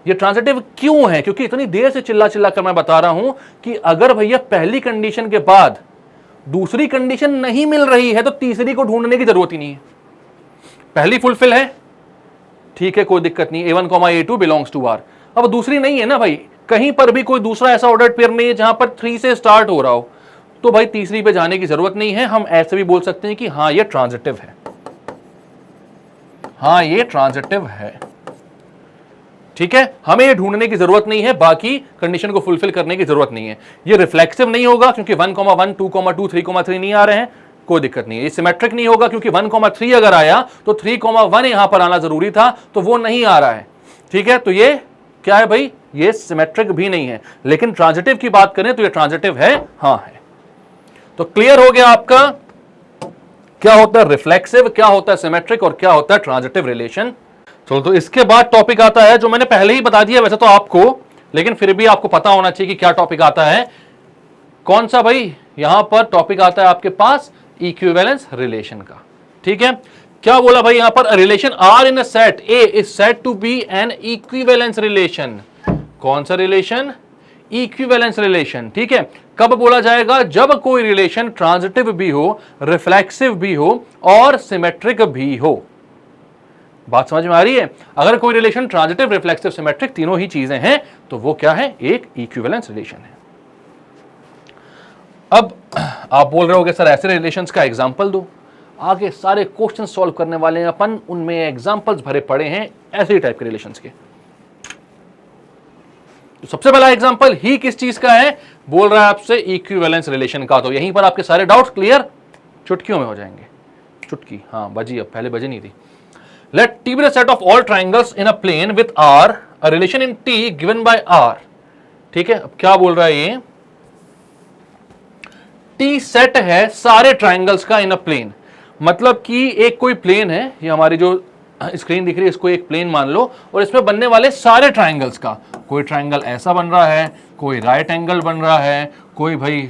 ये ट्रांजिटिव क्यों है? क्योंकि इतनी देर से चिल्ला चिल्ला कर मैं बता रहा हूं कि अगर भैया पहली कंडीशन के बाद दूसरी कंडीशन नहीं मिल रही है, तो तीसरी को ढूंढने की जरूरत ही नहीं है। पहली फुलफिल है, ठीक है, कोई दिक्कत नहीं, A1, A2 belongs to R। अब दूसरी नहीं है ना भाई, कहीं पर भी कोई दूसरा ऐसा ऑर्डर्ड पेयर नहीं है जहां पर 3 से स्टार्ट हो रहा हो, तो भाई तीसरी पे जाने की जरूरत नहीं है। हम ऐसे भी बोल सकते हैं कि हाँ ये ट्रांजिटिव है, हाँ ये ट्रांजिटिव है, ठीक है। हमें ये ढूंढने की जरूरत नहीं है, बाकी कंडीशन को फुलफिल करने की जरूरत नहीं है। ये रिफ्लेक्सिव नहीं होगा क्योंकि 1,1, 2,2, 3,3 नहीं आ रहे हैं, कोई दिक्कत नहीं है। ये सिमेट्रिक नहीं होगा क्योंकि 1,3 अगर आया तो 3,1 यहां पर आना जरूरी था, तो वो नहीं आ रहा है, ठीक है। तो ये क्या है भाई, ये सिमेट्रिक भी नहीं है। लेकिन ट्रांजिटिव की बात करें तो ये ट्रांजिटिव है, हाँ है। तो क्लियर हो गया आपका क्या होता है रिफ्लेक्सिव, क्या होता है सिमेट्रिक और क्या होता है ट्रांजिटिव रिलेशन। चलो, तो इसके बाद टॉपिक आता है जो मैंने पहले ही बता दिया वैसे तो आपको, लेकिन फिर भी आपको पता होना चाहिए कि क्या टॉपिक आता है। कौन सा भाई? यहां पर टॉपिक आता है आपके पास इक्विवेलेंस रिलेशन का, ठीक है। क्या बोला भाई यहां पर, relation R in a set A is said to be an equivalence relation. कौन सा रिलेशन? इक्विवेलेंस रिलेशन, ठीक है। कब बोला जाएगा? जब कोई रिलेशन ट्रांजिटिव भी हो, रिफ्लेक्सिव भी हो और सिमेट्रिक भी हो। बात समझ में आ रही है? अगर कोई रिलेशन ट्रांजिटिव, रिफ्लेक्सिव, सिमेट्रिक तीनों ही चीजें हैं, तो वो क्या है? एक इक्विवेलेंस रिलेशन है। अब आप बोल रहे होगे सर ऐसे रिलेशंस का एग्जांपल दो। आगे सारे क्वेश्चन सॉल्व करने वाले हैं अपन, उनमें एग्जांपल्स भरे पड़े हैं ऐसे ही टाइप के रिलेशंस के। तो सबसे पहला एग्जांपल ही किस चीज का है, बोल रहा है आपसे इक्विवेलेंस रिलेशन का। तो यहीं पर आपके सारे डाउट्स क्लियर चुटकियों में हो जाएंगे। चुटकी हाँ बजी, अब पहले बजी नहीं थी। Let T be the set of all triangles in a plane with R, a relation in T given by R. ठीक है, अब क्या बोल रहा है ये, टी सेट है सारे ट्राइंगल्स का इन अ प्लेन। मतलब कि एक कोई प्लेन है, ये हमारी जो स्क्रीन दिख रही है इसको एक प्लेन मान लो, और इसमें बनने वाले सारे ट्राइंगल्स का, कोई ट्राइंगल ऐसा बन रहा है, कोई राइट एंगल बन रहा है, कोई भाई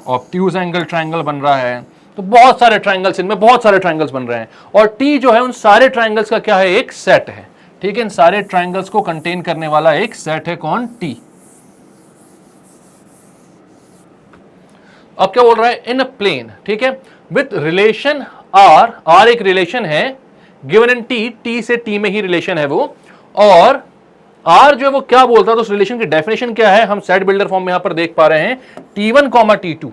ऑब्ट्यूज एंगल ट्राइंगल बन रहा है, तो बहुत सारे ट्राइंगल्स, इनमें बहुत सारे ट्राइंगल्स बन रहे हैं। और टी जो है उन सारे ट्राइंगल्स का क्या है, एक सेट है। ठीक है, इन सारे ट्राइंगल्स को कंटेन करने वाला एक सेट है, कौन, टी। अब क्या बोल रहा है, इन अ प्लेन, ठीक है, विथ रिलेशन आर, आर एक रिलेशन है गिवन इन टी, टी से टी में ही रिलेशन है वो, और आर जो है वो क्या बोलता है, तो उस रिलेशन की डेफिनेशन क्या है, हम सेट बिल्डर फॉर्म में यहां पर देख पा रहे हैं, T1, T2।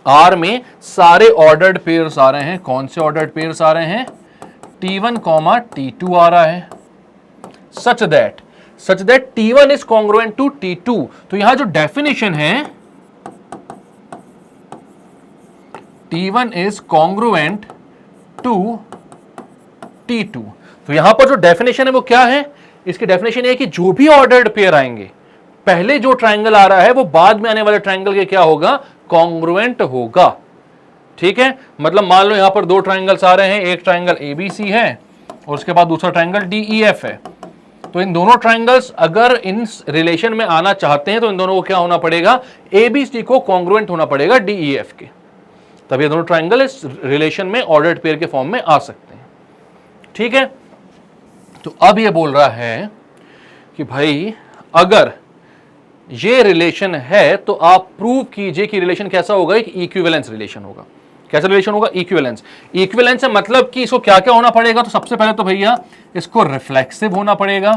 आर में सारे ऑर्डर्ड पेयर्स आ रहे हैं, कौन से ऑर्डर्ड पेयर्स आ रहे हैं, T1, T2 आ रहा है, such that T1 is congruent to T2। तो यहां जो डेफिनेशन है, T1 is congruent to T2, तो यहां पर जो डेफिनेशन है वो क्या है, इसकी डेफिनेशन है कि जो भी ऑर्डर्ड पेयर आएंगे, पहले जो ट्राइंगल आ रहा है वो बाद में आने वाले ट्राइंगल के क्या होगा, कॉन्ग्रुएंट होगा। ठीक है, मतलब मान लो यहां पर दो ट्राइंगल्स आ रहे हैं, एक ट्राइंगल ABC है और उसके बाद दूसरा ट्राइंगल DEF है। तो इन दोनों ट्राइंगल्स अगर इन रिलेशन में आना चाहते हैं तो इन दोनों को क्या होना पड़ेगा, ABC को कॉन्ग्रुएंट होना पड़ेगा DEF के, तब ये दोनों ट्राइंगल इस रिलेशन में ऑर्डर्ड पेयर के फॉर्म में आ सकते हैं। ठीक है, तो अब ये बोल रहा है कि भाई अगर ये रिलेशन है तो आप प्रूव कीजिए कि रिलेशन कैसा होगा, एक इक्विवेलेंस रिलेशन होगा। कैसा रिलेशन होगा, इक्विवेलेंस। इक्विवेलेंस से मतलब कि इसको क्या क्या होना पड़ेगा, तो सबसे पहले तो भैया इसको रिफ्लेक्सिव होना पड़ेगा,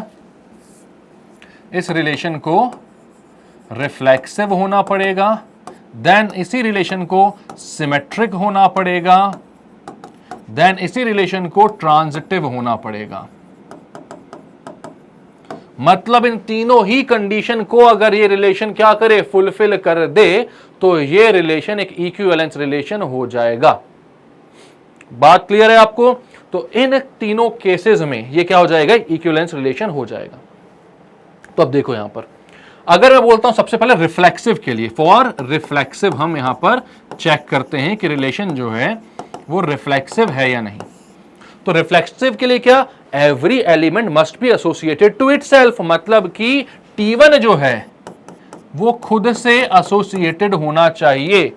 इस रिलेशन को रिफ्लेक्सिव होना पड़ेगा, देन इसी रिलेशन को सिमेट्रिक होना पड़ेगा, देन इसी रिलेशन को ट्रांजिटिव होना पड़ेगा। मतलब इन तीनों ही कंडीशन को अगर ये रिलेशन क्या करे, फुलफिल कर दे, तो ये रिलेशन एक इक्विवेलेंस रिलेशन हो जाएगा। बात क्लियर है आपको? तो इन तीनों केसेस में ये क्या हो जाएगा, इक्विवेलेंस रिलेशन हो जाएगा। तो अब देखो यहां पर अगर मैं बोलता हूं सबसे पहले रिफ्लेक्सिव के लिए, फॉर रिफ्लेक्सिव हम यहां पर चेक करते हैं कि रिलेशन जो है वो रिफ्लेक्सिव है या नहीं। तो रिफ्लेक्सिव के लिए क्या, every element must be associated to itself, मतलब कि T1 जो है वो खुद से एसोसिएटेड होना चाहिए।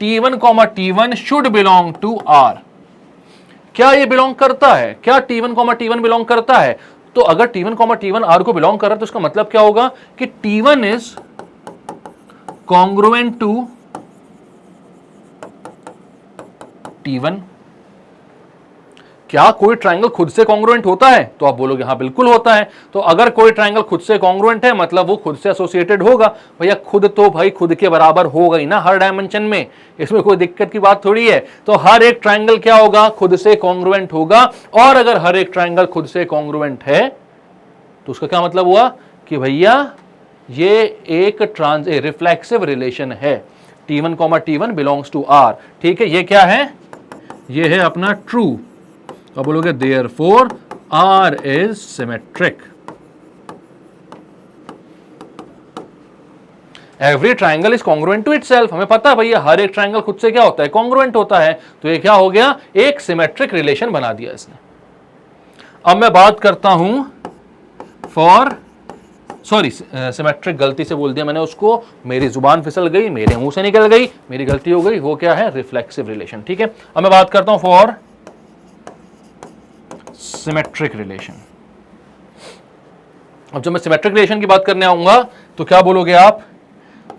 T1, T1 should belong to R। क्या ये बिलोंग करता है, क्या T1, T1 बिलोंग करता है? तो अगर T1, T1 R को बिलोंग कर रहा है तो उसका मतलब क्या होगा कि T1 is congruent to T1। क्या कोई ट्राइंगल खुद से कॉन्ग्रुएंट होता है? तो आप बोलोगे हाँ बिल्कुल होता है। तो अगर कोई ट्राइंगल खुद से कॉन्ग्रुएंट है मतलब वो खुद से एसोसिएटेड होगा। भैया खुद तो भाई खुद के बराबर होगा ही ना हर डायमेंशन में, इसमें कोई दिक्कत की बात थोड़ी है। तो हर एक ट्राइंगल क्या होगा, खुद से कॉन्ग्रुएंट होगा। और अगर हर एक ट्राइंगल खुद से कॉन्ग्रुएंट है तो उसका क्या मतलब हुआ कि भैया ये एक रिफ्लेक्सिव रिलेशन है। T1, T1 belongs to R। ठीक है, ये क्या है, ये है अपना ट्रू। तो बोलोगे therefore R is symmetric। Every triangle is congruent to itself। हमें पता है भैया हर एक ट्राइंगल खुद से क्या होता है, कॉन्ग्रुएंट होता है। तो ये क्या हो गया, एक सिमेट्रिक रिलेशन बना दिया इसने। अब मैं बात करता हूं फॉर, सॉरी सिमेट्रिक गलती से बोल दिया मैंने उसको, मेरी जुबान फिसल गई, मेरे मुंह से निकल गई, मेरी गलती हो गई। वो क्या है, रिफ्लेक्सिव रिलेशन। ठीक है, अब मैं बात करता हूं फॉर सिमेट्रिक रिलेशन। अब जब मैं सिमेट्रिक रिलेशन की बात करने आऊंगा तो क्या बोलोगे आप,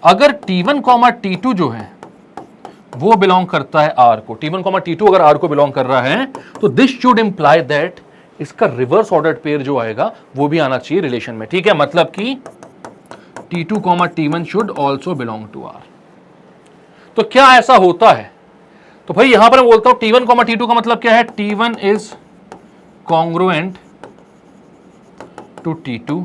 अगर T1, T2 जो है वो बिलोंग करता है R को, T1, T2 अगर R को बिलोंग कर रहा है तो दिस शुड इंप्लाई दैट इसका रिवर्स ऑर्डर्ड पेयर जो आएगा वो भी आना चाहिए रिलेशन में। ठीक है, मतलब कि T2, T1 should also belong to R। तो क्या ऐसा होता है, तो भाई यहां पर मैं बोलता हूं T1, T2 का मतलब क्या है, T1 is congruent to T2।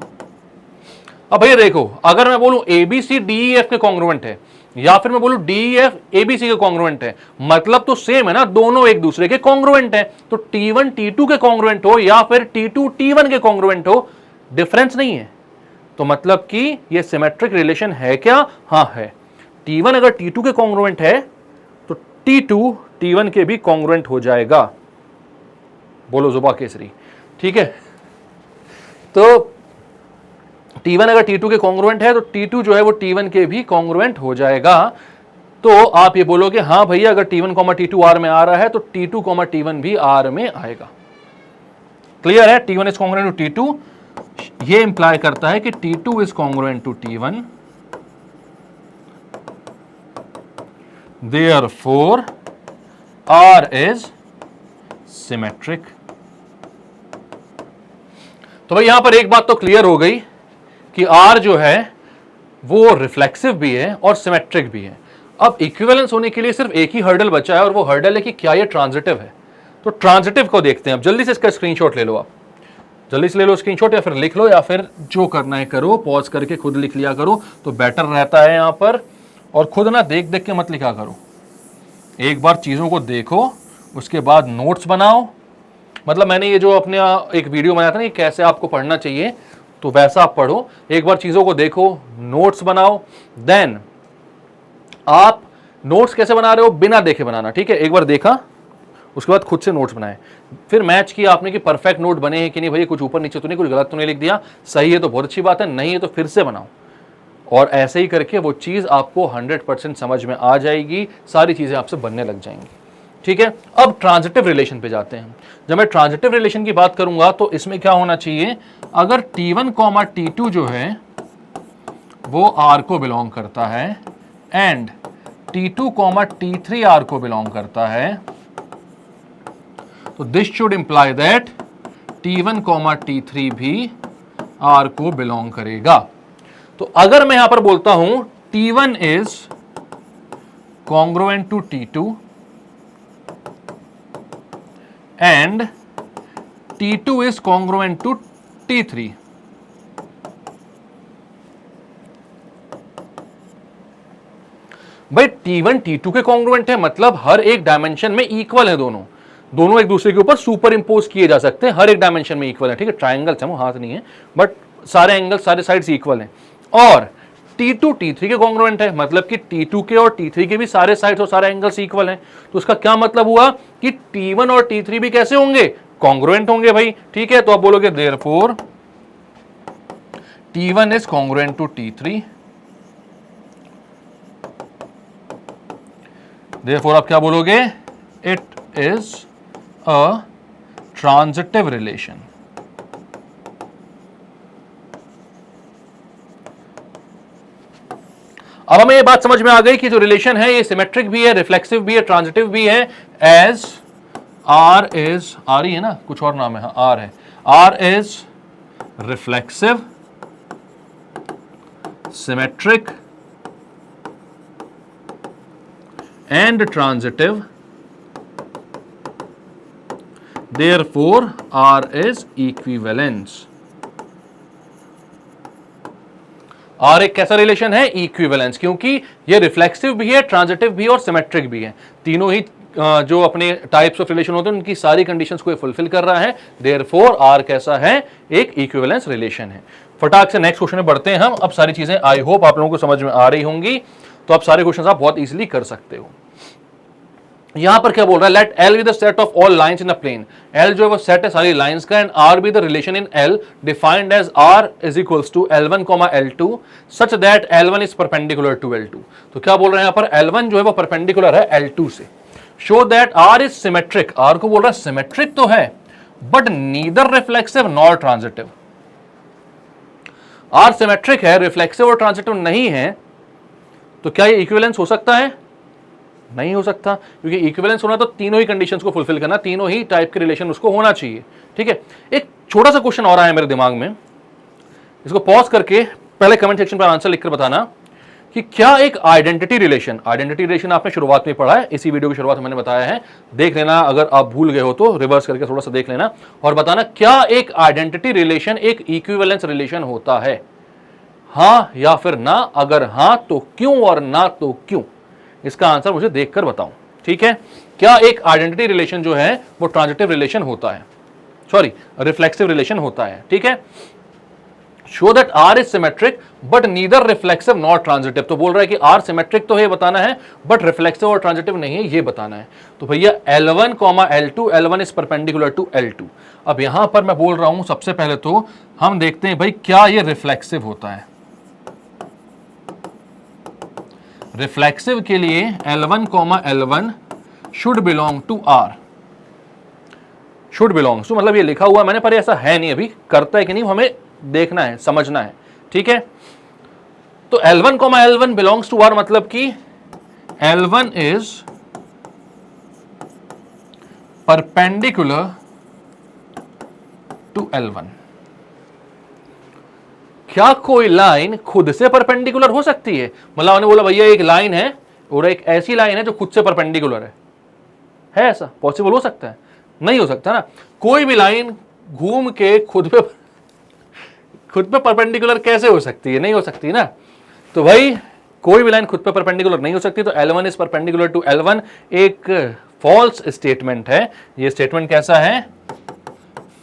अब भैया देखो, अगर मैं बोलूं एबीसी डीईएफ के कॉन्ग्रुएंट है या फिर मैं बोलूं डीईएफ एबीसी के कॉन्ग्रुएंट है, मतलब तो सेम है ना, दोनों एक दूसरे के कॉन्ग्रुएंट है। तो T1 T2 के कॉन्ग्रुएंट हो या फिर T2 T1 के कॉन्ग्रुएंट हो, डिफरेंस नहीं है। तो मतलब कि ये सिमेट्रिक रिलेशन है क्या? हां है। T1 अगर T2 के कॉन्ग्रुएंट है तो T2 T1 के भी कॉन्ग्रुएंट हो जाएगा। बोलो जुबा केसरी, ठीक है। तो T1 अगर T2 के कॉन्ग्रुएंट है तो T2 जो है वो T1 के भी कॉन्ग्रुएंट हो जाएगा। तो आप ये बोलोगे हाँ भैया, अगर T1, T2 R में आ रहा है तो T2, T1 भी R में आएगा। क्लियर है? T1 is congruent to T2, ये इंप्लाई करता है कि T2 is congruent to T1, therefore R is symmetric. तो भाई यहां पर एक बात तो क्लियर हो गई कि R जो है वो रिफ्लेक्सिव भी है और सिमेट्रिक भी है। अब इक्विवेलेंस होने के लिए सिर्फ एक ही हर्डल बचा है और वो हर्डल है कि क्या ये ट्रांजिटिव है। तो ट्रांजिटिव को देखते हैं। अब जल्दी से इसका स्क्रीनशॉट ले लो, आप जल्दी से ले लो स्क्रीनशॉट, या फिर लिख लो, या फिर जो करना है करो, पॉज करके खुद लिख लिया करो तो बेटर रहता है यहां पर। और खुद ना देख देख के मत लिखा करो, एक बार चीजों को देखो उसके बाद नोट्स बनाओ। मतलब मैंने ये जो अपने एक वीडियो बनाया था ना कि कैसे आपको पढ़ना चाहिए, तो वैसा आप पढ़ो। एक बार चीजों को देखो, नोट्स बनाओ, देन आप नोट्स कैसे बना रहे हो बिना देखे बनाना, ठीक है। एक बार देखा उसके बाद खुद से नोट्स बनाए, फिर मैच किया आपने कि परफेक्ट नोट बने हैं कि नहीं, भैया कुछ ऊपर नीचे तो नहीं, कुछ गलत तो नहीं लिख दिया, सही है तो बहुत अच्छी बात है, नहीं है तो फिर से बनाओ। और ऐसे ही करके वो चीज आपको 100% समझ में आ जाएगी, सारी चीजें आपसे बनने लग जाएंगी, ठीक है। अब ट्रांजिटिव रिलेशन पे जाते हैं। जब मैं ट्रांजिटिव रिलेशन की बात करूंगा तो इसमें क्या होना चाहिए, अगर T1, T2 जो है वो R को बिलोंग करता है एंड T2, T3 R को बिलोंग करता है, तो this should imply that T1, T3 भी R को बिलोंग करेगा। तो अगर मैं यहां पर बोलता हूं T1 is congruent to T2 and T2 is congruent to T3, भाई T1 T2 के कॉन्ग्रुएंट है, मतलब हर एक डायमेंशन में इक्वल है, दोनों एक दूसरे के ऊपर सुपर इंपोज किए जा सकते हैं, हर एक डायमेंशन में इक्वल है, ठीक है। ट्राइंगल्स है वो, हाथ नहीं है, बट सारे एंगल सारे साइड्स इक्वल हैं। और T2 T3 के कॉन्ग्रुएंट है, मतलब कि T2 के और T3 के भी सारे साइड्स और सारे एंगल्स इक्वल हैं। तो उसका क्या मतलब हुआ कि T1 और T3 भी कैसे होंगे, कॉन्ग्रुएंट होंगे भाई, ठीक है। तो आप बोलोगे therefore T1 is congruent to T3, therefore आप क्या बोलोगे, it is a transitive relation. अब हमें ये बात समझ में आ गई कि जो रिलेशन है ये सिमेट्रिक भी है, रिफ्लेक्सिव भी है, ट्रांजिटिव भी है। एज R इज, R ही है ना, कुछ और नाम है, हाँ R है, R is reflexive, symmetric and transitive, therefore R is equivalence। R एक कैसा रिलेशन है, इक्विवेलेंस, क्योंकि ये रिफ्लेक्सिव भी है, ट्रांजिटिव भी और सिमेट्रिक भी है, तीनों ही जो अपने टाइप्स ऑफ रिलेशन होते हैं उनकी सारी कंडीशंस को फुलफिल कर रहा है। देयरफॉर R कैसा है, एक इक्विवेलेंस रिलेशन है। फटाक से नेक्स्ट क्वेश्चन में बढ़ते हैं हम। अब सारी चीजें आई होप आप लोगों को समझ में आ रही होंगी, तो आप सारे क्वेश्चन आप बहुत इजीली कर सकते हो। यहां पर क्या बोल रहा है, let L be the set of all lines in a plane. L जो है वो सेट है सारी लाइंस का, and R be the relation in L defined as R is equals to L1, L2 such that L1 is perpendicular to L2। तो क्या बोल रहे हैं यहां पर, L1 जो है वो परपेंडिकुलर है L2 से। Show that R is symmetric, R को बोल रहा है सिमेट्रिक तो है but neither reflexive nor transitive. R symmetric है, रिफ्लेक्सिव और ट्रांजिटिव नहीं है, तो क्या ये इक्विवेलेंस हो सकता है, नहीं हो सकता, क्योंकि इक्विवेलेंस होना तो तीनों ही कंडीशंस को फुलफिल करना, तीनों ही टाइप के रिलेशन उसको होना चाहिए, ठीक है। एक छोटा सा क्वेश्चन और आया मेरे दिमाग में, इसको पॉज करके पहले कमेंट सेक्शन पर आंसर लिखकर बताना कि क्या एक आइडेंटिटी रिलेशन आपने शुरुआत में पढ़ा है, इसी वीडियो की शुरुआत में मैंने बताया है, देख लेना, अगर आप भूल गए हो तो रिवर्स करके थोड़ा सा देख लेना और बताना क्या एक आइडेंटिटी रिलेशन एक इक्विवेलेंस रिलेशन होता है। हाँ या फिर ना, अगर हाँ तो क्यों और ना तो क्यों, इसका आंसर मुझे देखकर बताओ। ठीक है, क्या एक आइडेंटिटी रिलेशन जो है वो ट्रांजिटिव रिलेशन होता है, सॉरी रिफ्लेक्सिव रिलेशन होता है। ठीक है, show that R is symmetric but neither reflexive nor transitive, तो बोल रहा है कि आर सिमेट्रिक तो है बताना है बट रिफ्लेक्सिव और ट्रांजिटिव नहीं है ये बताना है। तो भैया L1, L2, L1 is perpendicular to L2। अब यहां पर मैं बोल रहा हूं सबसे पहले तो हम देखते हैं भाई क्या ये रिफ्लेक्सिव होता है। रिफ्लेक्सिव के लिए L1, L1 should belong to R, should belongs to मतलब ये लिखा हुआ मैंने पर ऐसा है नहीं, अभी करता है कि नहीं हमें देखना है, समझना है। ठीक है, तो L1, L1 belongs to R मतलब कि L1 is perpendicular to L1। क्या कोई लाइन खुद से परपेंडिकुलर हो सकती है? मतलब मैंने बोला भैया एक लाइन है और एक ऐसी लाइन है जो खुद से परपेंडिकुलर है ऐसा पॉसिबल हो सकता है? नहीं हो सकता ना। कोई भी लाइन घूम के खुद पे परपेंडिकुलर कैसे हो सकती है? नहीं हो सकती ना। तो भाई कोई भी लाइन खुद पे परपेंडिकुलर नहीं हो सकती, तो L1 is perpendicular to L1 एक फॉल्स स्टेटमेंट है। ये स्टेटमेंट कैसा है?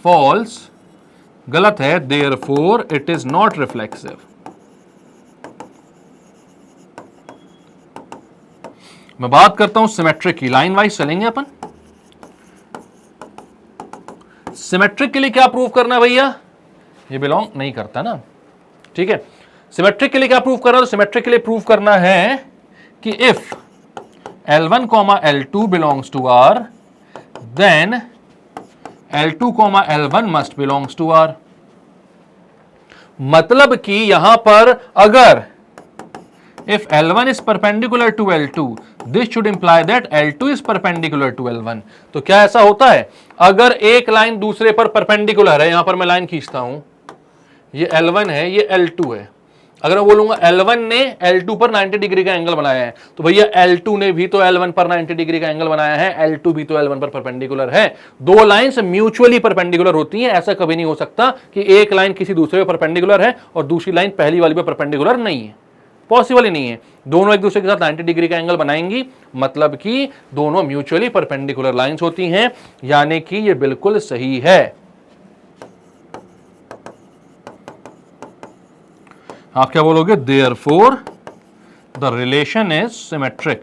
फॉल्स, गलत है, therefore it is not reflexive. मैं बात करता हूं सिमेट्रिक की, लाइन वाइज चलेंगे अपन। सिमेट्रिक के लिए क्या प्रूव करना है भैया? ये बिलोंग नहीं करता ना। ठीक है, सिमेट्रिक के लिए क्या प्रूव करना है? तो सिमेट्रिक के लिए प्रूव करना है कि if L1, L2 belongs to R then L2, L1 must belongs to R। मतलब कि यहां पर अगर if L1 is perpendicular to L2 this should imply that L2 is perpendicular to L1। तो क्या ऐसा होता है? अगर एक लाइन दूसरे पर परपेंडिकुलर है, यहां पर मैं लाइन खींचता हूं, ये L1 है, ये L2 है, अगर मैं बोलूंगा L1 ने L2 पर 90 डिग्री का एंगल बनाया है, तो भैया L2 ने भी तो L1 पर 90 डिग्री का एंगल बनाया है, L2 भी तो L1 पर परपेंडिकुलर है। दो लाइंस म्यूचुअली परपेंडिकुलर होती हैं, ऐसा कभी नहीं हो सकता कि एक लाइन किसी दूसरे पर परपेंडिकुलर है और दूसरी लाइन पहली वाली पर परपेंडिकुलर नहीं है, पॉसिबल ही नहीं है। दोनों एक दूसरे के साथ 90 डिग्री का एंगल बनाएंगी, मतलब कि दोनों म्यूचुअली परपेंडिकुलर लाइंस होती हैं, यानी कि ये बिल्कुल सही है। आप क्या बोलोगे? Therefore the relation is symmetric.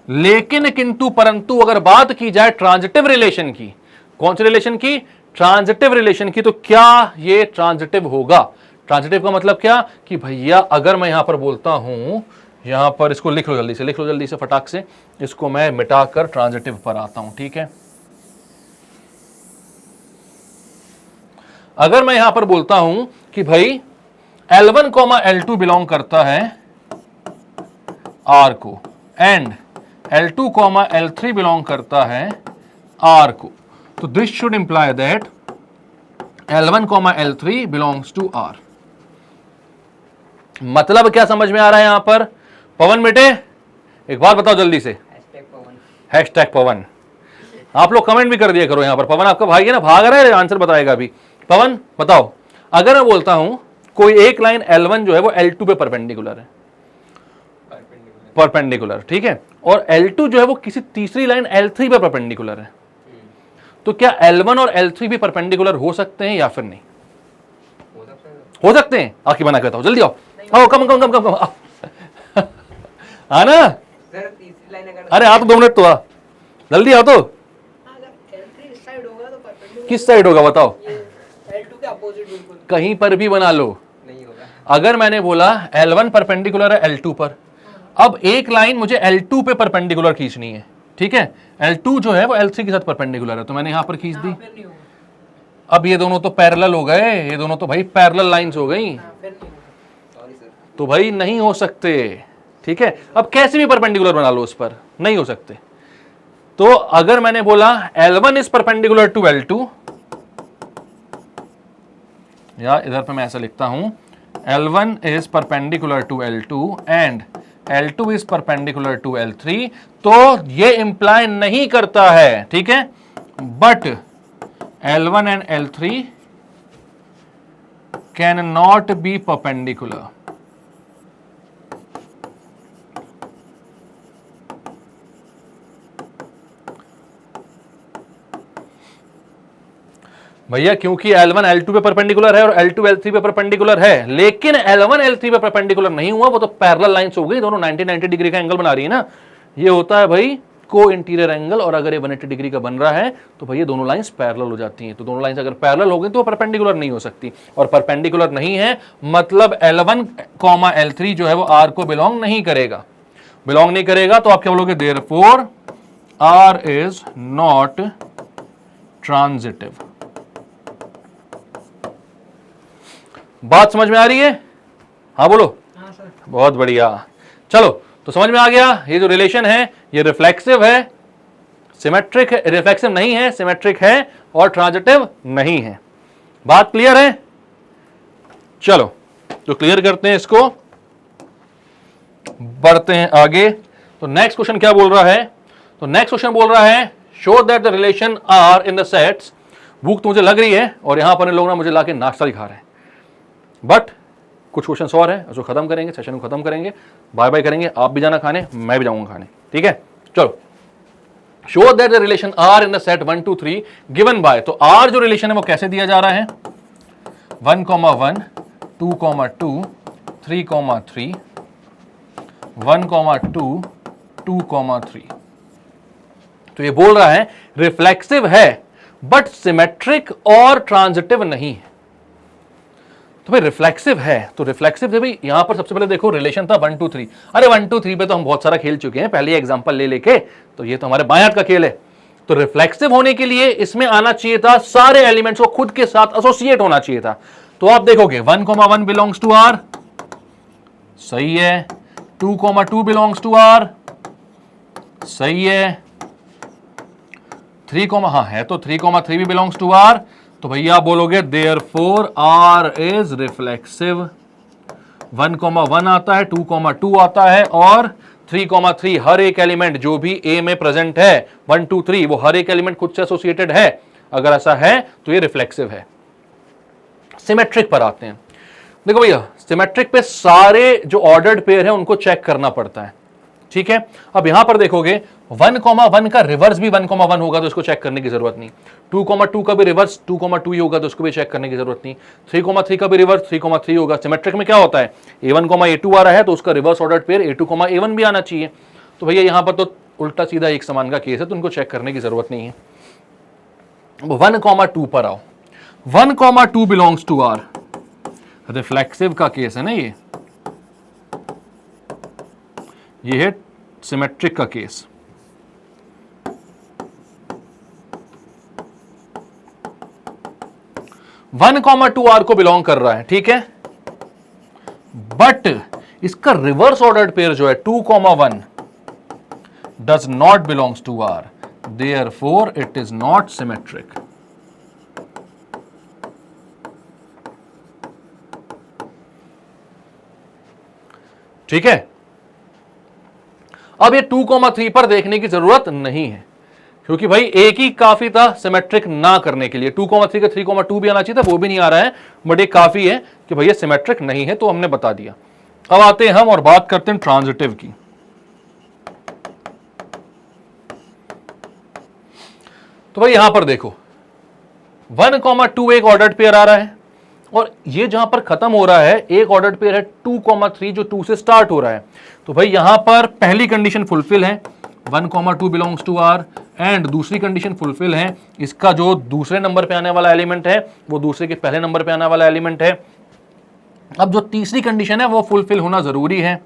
लेकिन किंतु परंतु अगर बात की जाए ट्रांजिटिव रिलेशन की, कौन सी रिलेशन की? ट्रांजिटिव रिलेशन की। तो क्या ये ट्रांजिटिव होगा? ट्रांजिटिव का मतलब क्या कि भैया अगर मैं यहां पर बोलता हूं, यहां पर इसको लिख लो जल्दी से, लिख लो जल्दी से फटाक से, इसको मैं मिटाकर ट्रांजिटिव पर आता हूं। ठीक है, अगर मैं यहां पर बोलता हूं कि भाई L1, L2 बिलोंग करता है R को एंड L2, L3 बिलोंग करता है R को, तो this should imply that L1, L3 belongs to R। मतलब क्या समझ में आ रहा है यहां पर? पवन बेटे एक बात बताओ जल्दी से, हैशटैग पवन। आप लोग कमेंट भी कर दिया करो यहां पर। पवन आपका भाई है ना, भाग रहा है, आंसर बताएगा अभी। पवन बताओ, अगर मैं बोलता हूं कोई एक लाइन L1 जो है वो L2 पे परपेंडिकुलर है, परपेंडिकुलर, ठीक है, और L2 जो है वो किसी तीसरी लाइन L3 पे परपेंडिकुलर है, तो क्या L1 और L3 भी परपेंडिकुलर हो सकते हैं या फिर नहीं? हो सकते हैं। आंखें बना के बताओ, जल्दी आओ, आओ, कम कम कम कम कम आना। अरे आ तो 2 मिनट तो आ, जल्दी आओ। तो किस साइड होगा बताओ? कहीं पर भी बना लो, नहीं होगा। अगर मैंने बोला L1 परपेंडिकुलर है L2 पर, अब एक लाइन मुझे L2 पे परपेंडिकुलर खींचनी है, ठीक है, L2 जो है वो L3 के साथ परपेंडिकुलर है, तो मैंने यहां पर खींच दी। अब ये दोनों तो पैरेलल हो गए, ये दोनों तो भाई पैरेलल लाइंस हो गई, तो भाई नहीं हो सकते। ठीक है, अब कैसे भी परपेंडिकुलर बना लो उस पर, नहीं हो सकते। तो अगर मैंने बोला L1 is perpendicular to L2, या इधर पे मैं ऐसा लिखता हूं, L1 is perpendicular to L2 and L2 is perpendicular to L3, तो ये इंप्लाई नहीं करता है, ठीक है, but L1 and L3 can not be perpendicular. भैया क्योंकि L1 L2 पे परपेंडिकुलर है और L2 L3 पे परपेंडिकुलर है, लेकिन L1 L3 पे परपेंडिकुलर नहीं हुआ, वो तो पैरेलल लाइंस हो गई, दोनों 90 डिग्री का एंगल बना रही है ना। ये होता है भाई को इंटीरियर एंगल, और अगर ये 180 डिग्री का बन रहा है तो भैया दोनों लाइंस पैरेलल हो जाती हैं। तो दोनों लाइंस अगर पैरेलल हो गई तो परपेंडिकुलर नहीं हो सकती, और परपेंडिकुलर नहीं है मतलब L1, L3 जो है वो R को बिलोंग नहीं करेगा। बिलोंग नहीं करेगा तो आप क्या बोलोगे, therefore R is not transitive. बात समझ में आ रही है? हाँ बोलो। हाँ सर। बहुत बढ़िया, चलो तो समझ में आ गया। ये जो रिलेशन है ये रिफ्लेक्सिव है, सिमेट्रिक है, रिफ्लेक्सिव नहीं है, सिमेट्रिक है, और ट्रांजिटिव नहीं है। बात क्लियर है? चलो तो क्लियर करते हैं इसको, बढ़ते हैं आगे। तो नेक्स्ट क्वेश्चन क्या बोल रहा है? तो नेक्स्ट क्वेश्चन बोल रहा है show that the relation R in the sets. भूख तो मुझे लग रही है और यहां पर इन लोगों ने मुझे लाके नाश्ता दिखा रहे हैं, बट कुछ क्वेश्चन और है उसको खत्म करेंगे, सेशन को खत्म करेंगे, बाय बाय करेंगे। आप भी जाना खाने, मैं भी जाऊंगा खाने, ठीक है। चलो, show that the relation R in the set 1 2 3 given by. तो आर जो रिलेशन है वो कैसे दिया जा रहा है? 1, 1, 2, 2, 3, 3, 1, 2, 2, 3। तो ये बोल रहा है रिफ्लेक्सिव है बट सिमेट्रिक और ट्रांजिटिव नहीं है। तो भाई रिफ्लेक्सिव है, तो रिफ्लेक्सिव है भाई, यहां पर सबसे पहले देखो रिलेशन था 1 2 3। अरे 1 2 3 पे तो हम बहुत सारा खेल चुके हैं, पहले एग्जांपल ले लेके, तो ये तो हमारे बाएं हाथ का खेल है। तो रिफ्लेक्सिव होने के लिए इसमें आना चाहिए था सारे एलिमेंट्स को खुद के साथ एसोसिएट होना चाहिए था। तो आप देखोगे 1, 1 बिलोंग्स टू आर, सही है। 2, 2 बिलोंग्स टू आर, सही है। 3, हाँ है तो 3, 3 भी बिलोंग्स टू आर। तो भैया आप बोलोगे देयरफॉर आर इज रिफ्लेक्सिव। 1, 1 आता है, 2, 2 आता है, और 3, 3 हर एक एलिमेंट जो भी ए में प्रेजेंट है 1 2 3 वो हर एक एलिमेंट खुद से एसोसिएटेड है। अगर ऐसा है तो ये रिफ्लेक्सिव है। सिमेट्रिक पर आते हैं। देखो भैया सिमेट्रिक पे सारे जो ऑर्डर्ड पेयर है उनको चेक करना पड़ता है, ठीक है। अब यहां पर देखोगे 1, 1 का रिवर्स भी 1, 1 होगा तो इसको चेक करने की जरूरत नहीं। 2, 2 का भी रिवर्स 2, 2 ही होगा तो उसको भी चेक करने की जरूरत नहीं। 3, 3 का भी रिवर्स 3, 3 होगा। सिमेट्रिक में क्या होता है, A1, A2 आ रहा है तो उसका reverse ordered pair A2, A1 भी आना चाहिए। तो भैया यहां पर तो उल्टा सीधा एक समान का केस है तो उनको चेक करने की जरूरत नहीं है। 1, 2 पर आओ। 1, 2 बिलोंग्स टू आर, रिफ्लेक्सिव का केस है ना ये है सिमेट्रिक का केस। वन कॉमा 2 आर को बिलोंग कर रहा है, ठीक है, बट इसका रिवर्स ऑर्डर्ड पेयर जो है 2, 1 does not belongs to R, therefore it is not symmetric. ठीक है। अब ये 2, 3 पर देखने की जरूरत नहीं है क्योंकि भाई एक ही काफी था सिमेट्रिक ना करने के लिए। 2, 3 का 3, 2 भी आना चाहिए था, वो भी नहीं आ रहा है, बट ये काफी है कि भैया सिमेट्रिक नहीं है तो हमने बता दिया। अब आते हैं हम और बात करते हैं ट्रांजिटिव की। तो भाई यहां पर देखो 1, 2 एक ऑर्डर्ड पेयर आ रहा है और ये जहां पर खत्म हो रहा है एक ऑर्डर्ड पेयर है 2, 3 जो 2 से स्टार्ट हो रहा है। तो भाई यहां पर पहली कंडीशन फुलफिल है, 1, 2 बिलोंग्स टू आर, एंड दूसरी कंडीशन फुलफिल है, इसका जो दूसरे नंबर पे आने वाला एलिमेंट है वो दूसरे के पहले नंबर पे आने वाला एलिमेंट है। अब जो तीसरी कंडीशन है वो फुलफिल होना जरूरी है।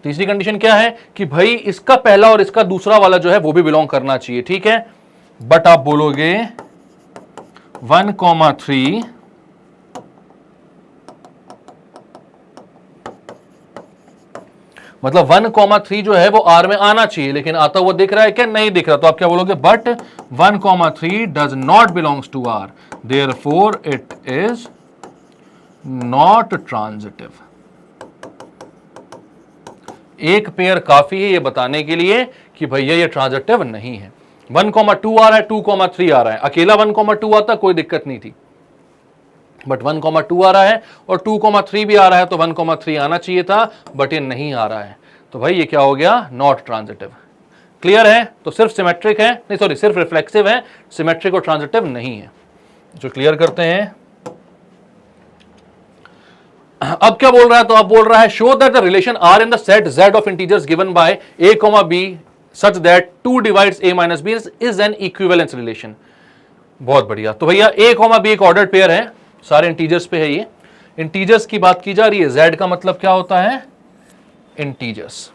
तीसरी कंडीशन क्या है कि भाई इसका पहला और इसका दूसरा वाला जो है वो भी बिलोंग करना चाहिए, ठीक है। बट आप बोलोगे 1, 3 मतलब 1, 3 जो है वो आर में आना चाहिए, लेकिन आता हुआ दिख रहा है क्या? नहीं दिख रहा। तो आप क्या बोलोगे? But 1, 3 does not belongs to R, therefore it is not transitive. एक पेयर काफी है ये बताने के लिए कि भैया ये ट्रांजिटिव नहीं है। 1,2 आ रहा है, 2,3 आ रहा है। अकेला 1,2 आता कोई दिक्कत नहीं थी, बट 1,2 आ रहा है और 2,3 भी आ रहा है, तो 1,3 आना चाहिए था, बट ये नहीं आ रहा है। तो भाई ये क्या हो गया, नॉट ट्रांजिटिव। क्लियर है? तो सिर्फ सिमेट्रिक है, नहीं सॉरी सिर्फ रिफ्लेक्सिव है, सिमेट्रिक और ट्रांजिटिव नहीं है। जो क्लियर करते हैं। अब क्या बोल रहा है, तो अब बोल रहा है show that the relation R in the set z of integers given by a, b such that 2 divides a minus b is an equivalence relation. बहुत बढ़िया। तो भैया a, b एक ऑर्डर्ड पेयर है, सारे इंटीजर्स पे है। ये इंटीजर्स की बात की जा रही है, z का मतलब क्या होता है, इंटीजर्स।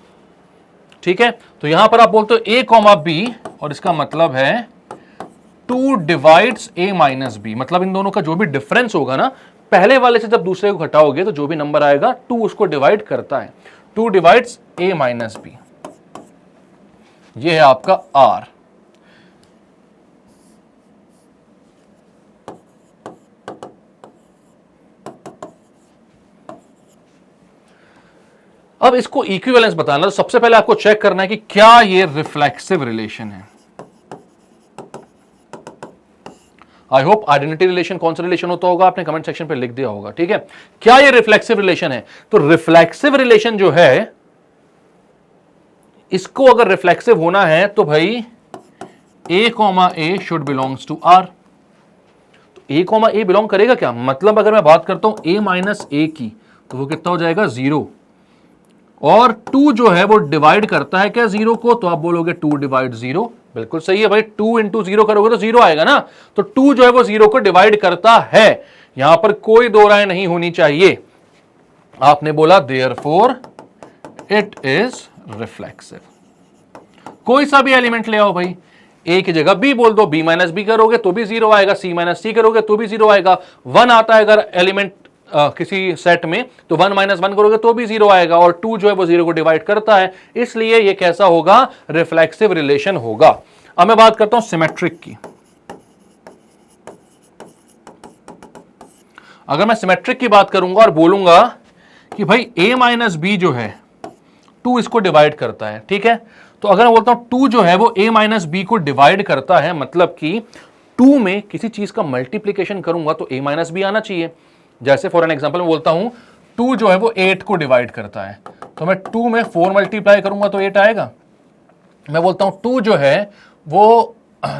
ठीक है, तो यहां पर आप बोलते हो a, b और इसका मतलब है 2 डिवाइड्स a माइनस b, मतलब इन दोनों का जो भी डिफरेंस होगा ना, पहले वाले से जब दूसरे को घटाओगे तो जो भी नंबर आएगा 2 उसको डिवाइड करता है। 2 डिवाइड्स a माइनस b, ये है आपका r। अब इसको इक्विवेलेंस बताना, तो सबसे पहले आपको चेक करना है कि क्या ये रिफ्लेक्सिव रिलेशन है। आई होप आइडेंटिटी रिलेशन कौन सा रिलेशन होता होगा आपने कमेंट सेक्शन पे लिख दिया होगा। ठीक है, क्या ये रिफ्लेक्सिव रिलेशन है? तो रिफ्लेक्सिव रिलेशन जो है, इसको अगर रिफ्लेक्सिव होना है तो भाई a, should belongs to r। तो a, बिलोंग करेगा क्या, मतलब अगर मैं बात करता हूं a माइनस a की, तो वो कितना हो जाएगा, 0। और 2 जो है वो डिवाइड करता है क्या 0 को, तो आप बोलोगे 2 डिवाइड 0। बिल्कुल सही है भाई, 2 इंटू 0 करोगे तो 0 आएगा ना, तो 2 जो है वो 0 को डिवाइड करता है। यहां पर कोई दो राय नहीं होनी चाहिए। आपने बोला देयरफॉर इट इज रिफ्लेक्सिव। कोई सा भी एलिमेंट ले आओ भाई, a की जगह b बोल दो, b माइनस बी करोगे तो भी 0 आएगा, c माइनस सी करोगे तो भी 0 आएगा। 1 आता है अगर एलिमेंट किसी सेट में, तो 1 माइनस 1 करोगे तो भी 0 आएगा, और 2 जो है वो 0 को डिवाइड करता है, इसलिए ये कैसा होगा, रिफ्लेक्सिव रिलेशन होगा। अब मैं बात करता हूं सिमेट्रिक की। अगर मैं सिमेट्रिक की बात करूंगा और बोलूंगा कि भाई a माइनस बी जो है 2 इसको डिवाइड करता है, ठीक है, तो अगर मैं बोलता हूं 2 जो है वो a माइनस बी को डिवाइड करता है, मतलब कि 2 में किसी चीज का मल्टीप्लीकेशन करूंगा तो a माइनस बी आना चाहिए। जैसे फॉर एन एग्जांपल मैं बोलता हूं 2 जो है वो 8 को डिवाइड करता है, तो मैं 2 में 4 मल्टीप्लाई करूंगा तो 8 आएगा। मैं बोलता हूं 2 जो है वो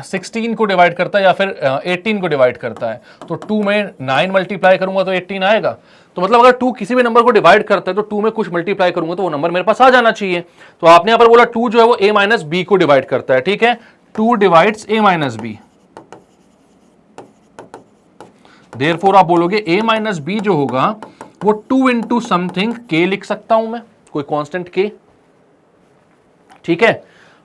16 को डिवाइड करता है या फिर 18 को डिवाइड करता है, तो 2 में 9 मल्टीप्लाई करूंगा तो 18 आएगा। तो मतलब अगर 2 किसी भी नंबर को डिवाइड करता है तो 2 में कुछ मल्टीप्लाई करूंगा तो वो नंबर मेरे पास आ जाना चाहिए। तो आपने यहां पर बोला 2 जो है वो a माइनस बी को डिवाइड करता है, ठीक है, 2 divides a minus B. Therefore आप बोलोगे a माइनस बी जो होगा वो 2 इंटू समथिंग k लिख सकता हूं मैं, कोई कांस्टेंट k। ठीक है,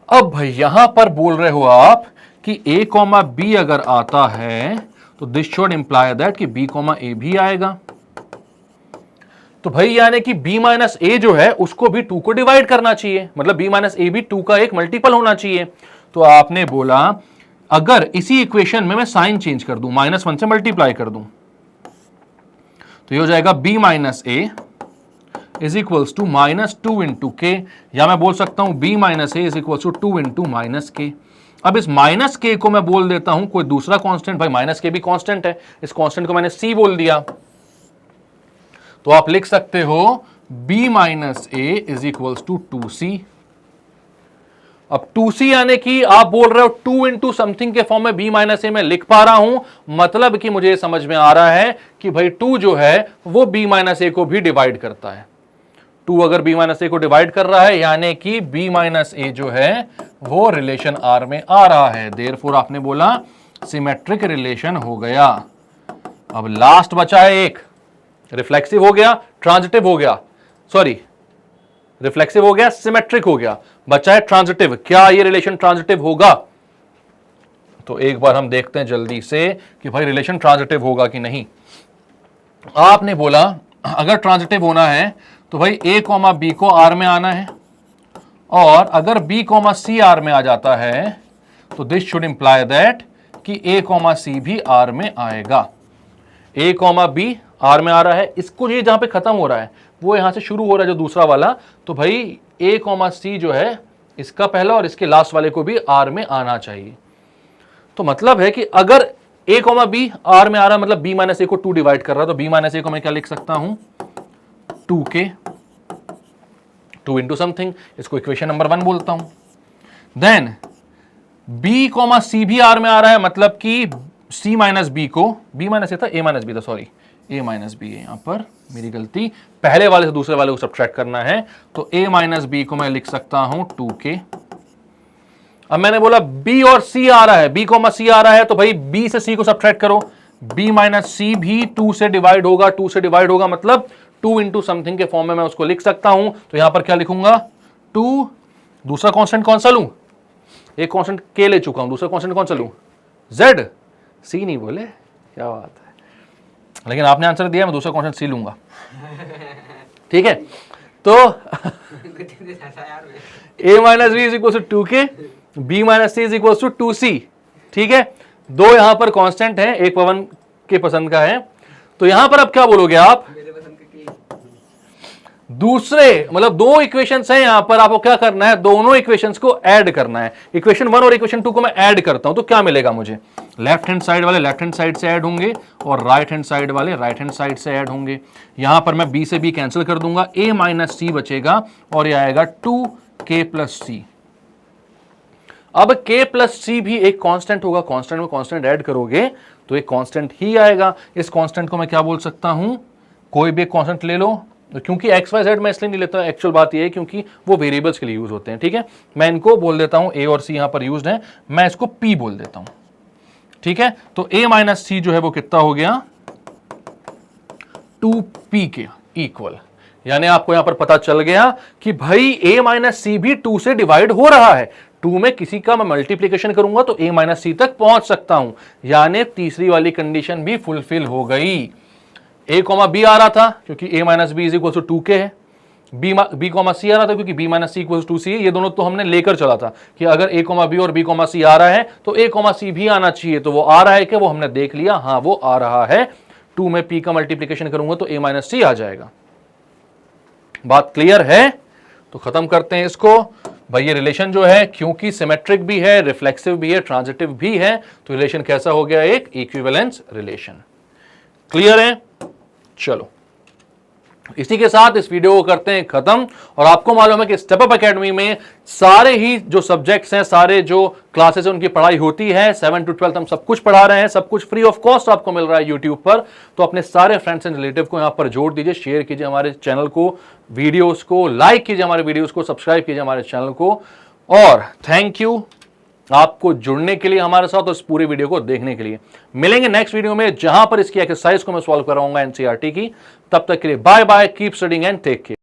अब भाई यहां पर बोल रहे हो आप कि a, b अगर आता है तो दिस शुड इंप्लाई दैट कि b, a भी आएगा। तो भाई यानी कि b माइनस ए जो है उसको भी 2 को डिवाइड करना चाहिए, मतलब b माइनस ए भी 2 का एक मल्टीपल होना चाहिए। तो आपने बोला अगर इसी इक्वेशन में मैं साइन चेंज कर दूं, -1 से मल्टीप्लाई कर दूं, तो ये हो जाएगा b minus A is equals to -2 into K, या मैं बोल सकता हूं b minus A is equals to 2 into minus K. अब इस माइनस के को मैं बोल देता हूं कोई दूसरा कांस्टेंट, भाई माइनस के भी कांस्टेंट है, इस कांस्टेंट को मैंने c बोल दिया, तो आप लिख सकते हो b minus A is equals to 2c। अब 2c यानी कि आप बोल रहे हो 2 इंटू समथिंग के फॉर्म में b माइनस ए में लिख पा रहा हूं, मतलब कि मुझे समझ में आ रहा है कि भाई 2 जो है वो b माइनस ए को भी डिवाइड करता है। 2 अगर b माइनस ए को डिवाइड कर रहा है यानी कि b माइनस ए जो है वो रिलेशन r में आ रहा है। देयरफॉर आपने बोला सिमेट्रिक रिलेशन हो गया। अब लास्ट बचा है एक, रिफ्लेक्सिव हो गया, ट्रांजिटिव हो गया, सॉरी रिफ्लेक्सिव हो गया, सिमेट्रिक हो गया, बचा है ट्रांजिटिव। क्या ये रिलेशन ट्रांजिटिव होगा? तो एक बार हम देखते हैं जल्दी से कि भाई रिलेशन ट्रांजिटिव होगा कि नहीं। आपने बोला अगर ट्रांजिटिव होना है तो भाई a, b को r में आना है, और अगर b, c r में आ जाता है तो दिस शुड इंप्लाई दैट कि a, c भी r में आएगा। a, b r में आ रहा है, इसको ये जहां पे खत्म हो रहा है वो यहां से शुरू हो रहा है जो दूसरा वाला, तो भाई a, c जो है इसका पहला और इसके लास्ट वाले को भी आर में आना चाहिए। तो मतलब है कि अगर a कॉमा बी आर में आ रहा है, मतलब b माइनस ए को 2 डिवाइड कर रहा है, तो b माइनस ए को मैं क्या लिख सकता हूं, 2k, 2 इंटू समथिंग, इसको इक्वेशन नंबर 1 बोलता हूं। देन b कॉमा सी भी आर में आ रहा है, मतलब कि c माइनस बी को, b माइनस ए था, a माइनस बी था, सॉरी a माइनस बी है, यहां पर मेरी गलती, पहले वाले से दूसरे वाले को सब्ट्रैक्ट करना है, तो a माइनस बी को मैं लिख सकता हूं 2k। अब मैंने बोला b और c आ रहा है, b कॉमा c आ रहा है, तो भाई b से c को सब्ट्रैक्ट करो, b माइनस सी भी 2 से डिवाइड होगा, 2 से डिवाइड होगा, मतलब 2 इंटू समथिंग के फॉर्म में मैं उसको लिख सकता हूं। तो यहां पर क्या लिखूंगा, 2, दूसरा कांस्टेंट कौन सा लूं, एक कांस्टेंट k ले चुका हूं, दूसरा कांस्टेंट कौन सा लूं, z, c नहीं बोले, क्या बात है, लेकिन आपने आंसर दिया, मैं दूसरा कांस्टेंट c लूंगा, ठीक है। तो a minus B is equal to 2k, b minus C is equal to 2c, ठीक है। दो यहां पर कांस्टेंट है, एक पवन के पसंद का है, तो यहां पर अब क्या बोलोगे आप, दूसरे मतलब दो इक्वेशंस हैं यहां पर, आपको क्या करना है, दोनों इक्वेशंस को ऐड करना है। इक्वेशन 1 और इक्वेशन 2 को मैं ऐड करता हूं, तो क्या मिलेगा मुझे, लेफ्ट हैंड साइड वाले लेफ्ट हैंड साइड से ऐड होंगे और राइट हैंड साइड वाले राइट हैंड साइड से ऐड होंगे। यहां पर मैं b से b कैंसिल कर दूंगा, a माइनस सी बचेगा और यह आएगा 2k प्लस सी। अब k प्लस सी भी एक कांस्टेंट होगा, कांस्टेंट में कांस्टेंट ऐड करोगे तो एक कांस्टेंट ही आएगा। इस कांस्टेंट को मैं क्या बोल सकता हूं, कोई भी एक कांस्टेंट ले लो, क्योंकि एक्स वाई जेड मैं इसलिए नहीं लेता, एक्चुअल बात यह है क्योंकि वो वेरिएबल्स के लिए यूज होते हैं, ठीक है। मैं इनको बोल देता हूं, ए और सी यहां पर यूज्ड है, मैं इसको पी बोल देता हूं, ठीक है। तो a माइनस सी जो है वो कितना हो गया, 2p के इक्वल, यानी आपको यहां पर पता चल गया कि भाई a माइनस सी भी 2 से डिवाइड हो रहा है, 2 में किसी का मैं मल्टीप्लीकेशन करूंगा तो a माइनस सी तक पहुंच सकता हूं, यानी तीसरी वाली कंडीशन भी फुलफिल हो गई। a कॉमा बी आ रहा था क्योंकि a minus B is equal to 2k है, b कॉमा सी आ रहा था क्योंकि b minus C equal to 2c है। ये दोनों तो हमने लेकर चला था कि अगर a कॉमा बी और b कॉमा सी आ रहा है तो a कॉमा सी भी आना चाहिए, तो वो आ रहा है कि वो हमने देख लिया, हाँ वो आ रहा है। 2 में p का मल्टीप्लीकेशन करूंगा तो a माइनस सी आ जाएगा। बात क्लियर है, तो खत्म करते हैं इसको। भाई ये रिलेशन जो है क्योंकि सिमेट्रिक भी है, रिफ्लेक्सिव भी है, ट्रांजिटिव भी है, तो रिलेशन कैसा हो गया, एक इक्विवेलेंस रिलेशन। क्लियर है, चलो इसी के साथ इस वीडियो को करते हैं खत्म। और आपको मालूम है कि स्टेप अप एकेडमी में सारे ही जो सब्जेक्ट्स हैं, सारे जो क्लासेस हैं, उनकी पढ़ाई होती है। 7 to 12 हम सब कुछ पढ़ा रहे हैं, सब कुछ फ्री ऑफ कॉस्ट आपको मिल रहा है यूट्यूब पर। तो अपने सारे फ्रेंड्स एंड रिलेटिव को यहां पर जोड़ दीजिए, शेयर कीजिए हमारे चैनल को, वीडियोस को लाइक कीजिए, हमारे वीडियोस को सब्सक्राइब कीजिए हमारे चैनल को। और थैंक यू आपको जुड़ने के लिए हमारे साथ और इस पूरे वीडियो को देखने के लिए। मिलेंगे नेक्स्ट वीडियो में जहां पर इसकी एक्सरसाइज को मैं सॉल्व कराऊंगा एनसीईआरटी की। तब तक के लिए bye bye, keep studying and take care.